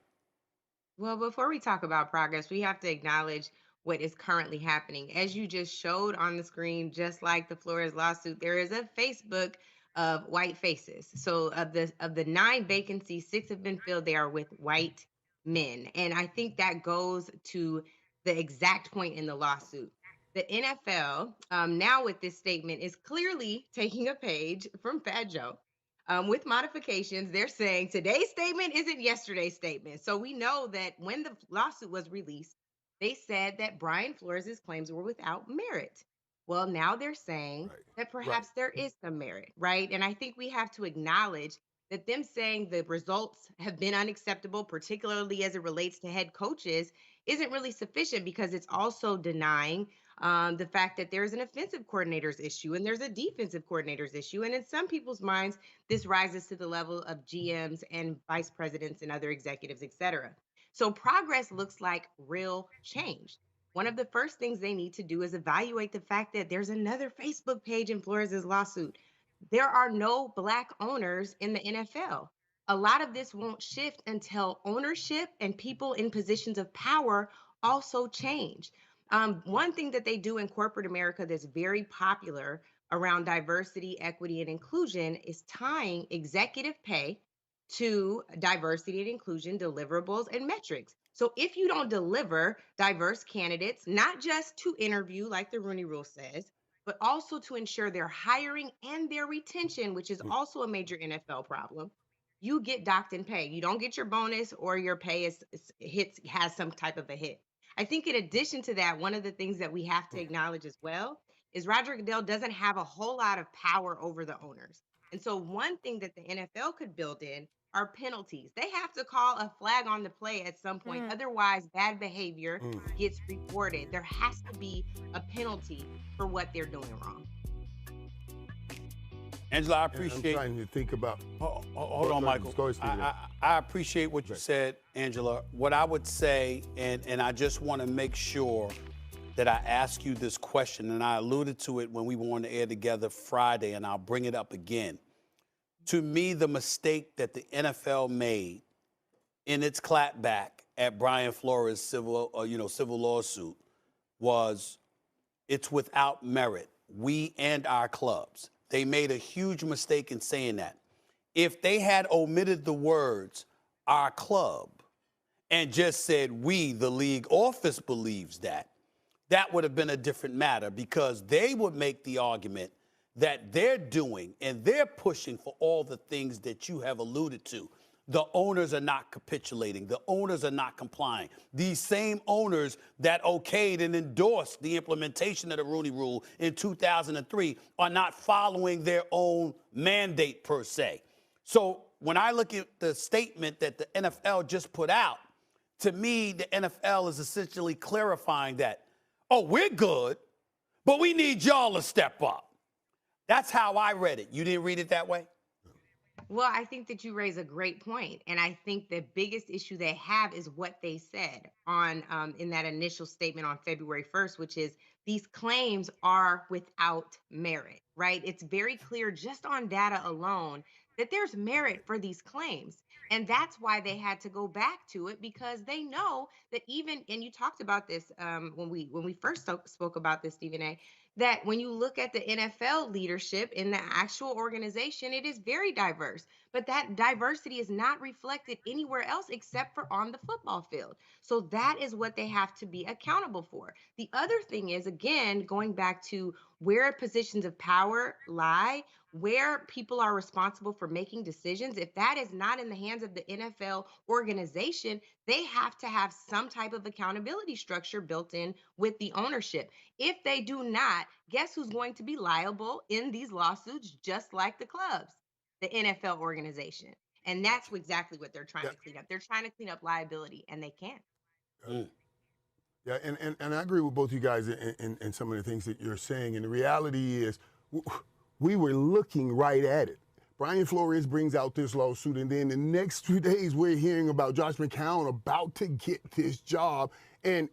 Well, before we talk about progress, we have to acknowledge what is currently happening. As you just showed on the screen, just like the Flores lawsuit, there is a Facebook of white faces. So of the 9 vacancies, 6 have been filled. They are with white men. And I think that goes to the exact point in the lawsuit. The NFL, now with this statement, is clearly taking a page from Fat Joe. With modifications, they're saying today's statement isn't yesterday's statement. So we know that when the lawsuit was released, they said that Brian Flores' claims were without merit. Well, now they're saying that perhaps there is some merit, right? And I think we have to acknowledge that them saying the results have been unacceptable, particularly as it relates to head coaches, isn't really sufficient because it's also denying the fact that there's an offensive coordinator's issue and there's a defensive coordinator's issue. And in some people's minds, this rises to the level of GMs and vice presidents and other executives, et cetera. So progress looks like real change. One of the first things they need to do is evaluate the fact that there's another Facebook page in Flores' lawsuit. There are no Black owners in the NFL. A lot of this won't shift until ownership and people in positions of power also change. One thing that they do in corporate America that's very popular around diversity, equity, and inclusion is tying executive pay to diversity and inclusion deliverables and metrics. So if you don't deliver diverse candidates, not just to interview like the Rooney Rule says, but also to ensure their hiring and their retention, which is also a major NFL problem, you get docked in pay. You don't get your bonus or your pay has some type of a hit. I think in addition to that, one of the things that we have to acknowledge as well is Roger Goodell doesn't have a whole lot of power over the owners. And so one thing that the NFL could build in are penalties. They have to call a flag on the play at some point. Otherwise, bad behavior gets reported. There has to be a penalty for what they're doing wrong. Angela, I appreciate. I'm trying to think about. Hold on, Michael. I appreciate what you said, Angela. What I would say, and I just want to make sure that I ask you this question, and I alluded to it when we were on the air together Friday, and I'll bring it up again. To me, the mistake that the NFL made in its clapback at Brian Flores' civil lawsuit was it's without merit. We and our clubs. They made a huge mistake in saying that. If they had omitted the words, our club, and just said, we, the league office believes that, that would have been a different matter because they would make the argument that they're doing and they're pushing for all the things that you have alluded to. the owners are not capitulating. The owners are not complying. These same owners that okayed and endorsed the implementation of the Rooney Rule in 2003 are not following their own mandate per se. So when I look at the statement that the NFL just put out, to me, the NFL is essentially clarifying that, oh, we're good, but we need y'all to step up. That's how I read it. You didn't read it that way? Well, I think that you raise a great point, and I think the biggest issue they have is what they said on in that initial statement on February 1st, which is these claims are without merit, right? It's very clear just on data alone that there's merit for these claims. And that's why they had to go back to it, because they know that even, and you talked about this when we first spoke about this, Stephen A., that when you look at the NFL leadership in the actual organization, it is very diverse. But that diversity is not reflected anywhere else except for on the football field. So that is what they have to be accountable for. The other thing is, again, going back to where positions of power lie, where people are responsible for making decisions, if that is not in the hands of the NFL organization, they have to have some type of accountability structure built in with the ownership. If they do not, guess who's going to be liable in these lawsuits, just like the clubs? The NFL organization. And that's exactly what they're trying to clean up. They're trying to clean up liability, and they can't. Yeah, and I agree with both you guys in some of the things that you're saying. And the reality is, we were looking right at it. Brian Flores brings out this lawsuit, and then the next 2 days we're hearing about Josh McCown about to get this job, and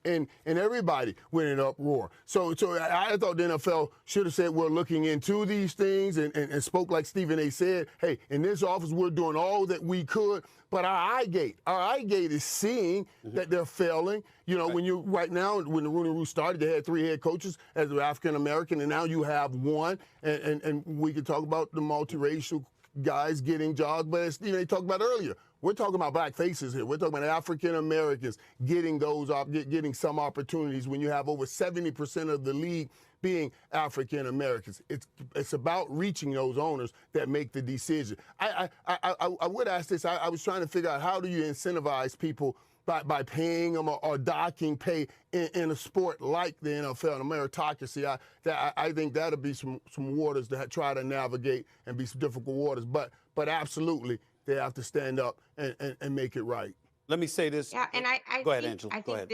everybody went in uproar. So I thought the NFL should have said we're looking into these things and spoke like Stephen A. said, hey, in this office we're doing all that we could. But our eye gate is seeing that they're failing. You know, when you right now, when the Rooney Rule started, they had 3 head coaches as an African American, and now you have 1. And we could talk about the multiracial guys getting jobs, but as Stephen A. talked about earlier, we're talking about black faces here. We're talking about African Americans getting getting some opportunities when you have over 70% of the league being African Americans. It's about reaching those owners that make the decision. I would ask this. I was trying to figure out, how do you incentivize people by paying them or docking pay in a sport like the NFL, and a meritocracy? I think that'll be some waters to try to navigate and be some difficult waters. But absolutely, they have to stand up and make it right. Let me say this. Yeah, and I go ahead, think, Angela. Go ahead.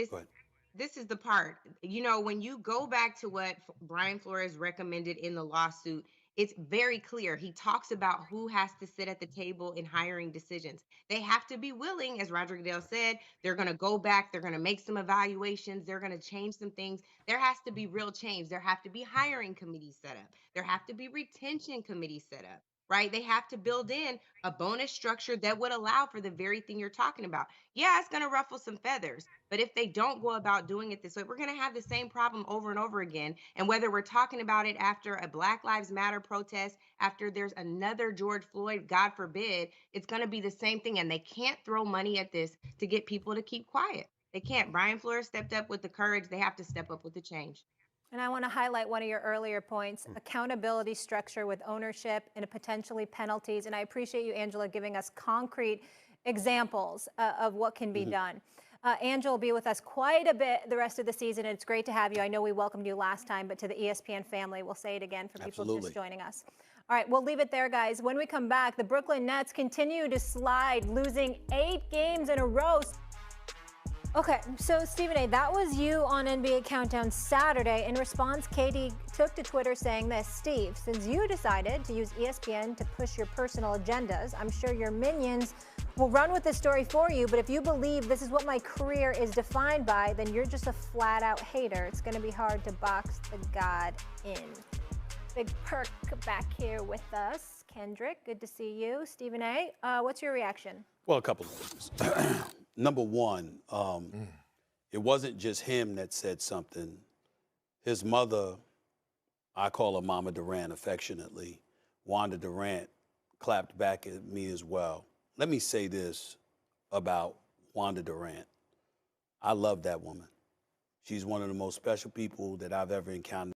This is the part, you know, when you go back to what Brian Flores recommended in the lawsuit, it's very clear. He talks about who has to sit at the table in hiring decisions. They have to be willing, as Roger Goodell said, they're going to go back, they're going to make some evaluations, they're going to change some things. There has to be real change. There have to be hiring committees set up. There have to be retention committees set up, right? They have to build in a bonus structure that would allow for the very thing you're talking about. Yeah, it's going to ruffle some feathers, but if they don't go about doing it this way, we're going to have the same problem over and over again. And whether we're talking about it after a Black Lives Matter protest, after there's another George Floyd, God forbid, it's going to be the same thing. And they can't throw money at this to get people to keep quiet. They can't. Brian Flores stepped up with the courage. They have to step up with the change. And I want to highlight one of your earlier points, accountability structure with ownership and potentially penalties. And I appreciate you, Angela, giving us concrete examples of what can be done. Angela will be with us quite a bit the rest of the season. It's great to have you. I know we welcomed you last time, but to the ESPN family, we'll say it again for people just joining us. All right, we'll leave it there, guys. When we come back, the Brooklyn Nets continue to slide, losing 8 games in a row. Okay, so Stephen A., that was you on NBA Countdown Saturday. In response, Katie took to Twitter saying this: Steve, since you decided to use ESPN to push your personal agendas, I'm sure your minions will run with this story for you, but if you believe this is what my career is defined by, then you're just a flat-out hater. It's going to be hard to box the god in. Big Perk back here with us. Kendrick, good to see you. Stephen A., what's your reaction? Well, a couple of things. Number one, it wasn't just him that said something. His mother, I call her Mama Durant affectionately, Wanda Durant, clapped back at me as well. Let me say this about Wanda Durant. I love that woman. She's one of the most special people that I've ever encountered.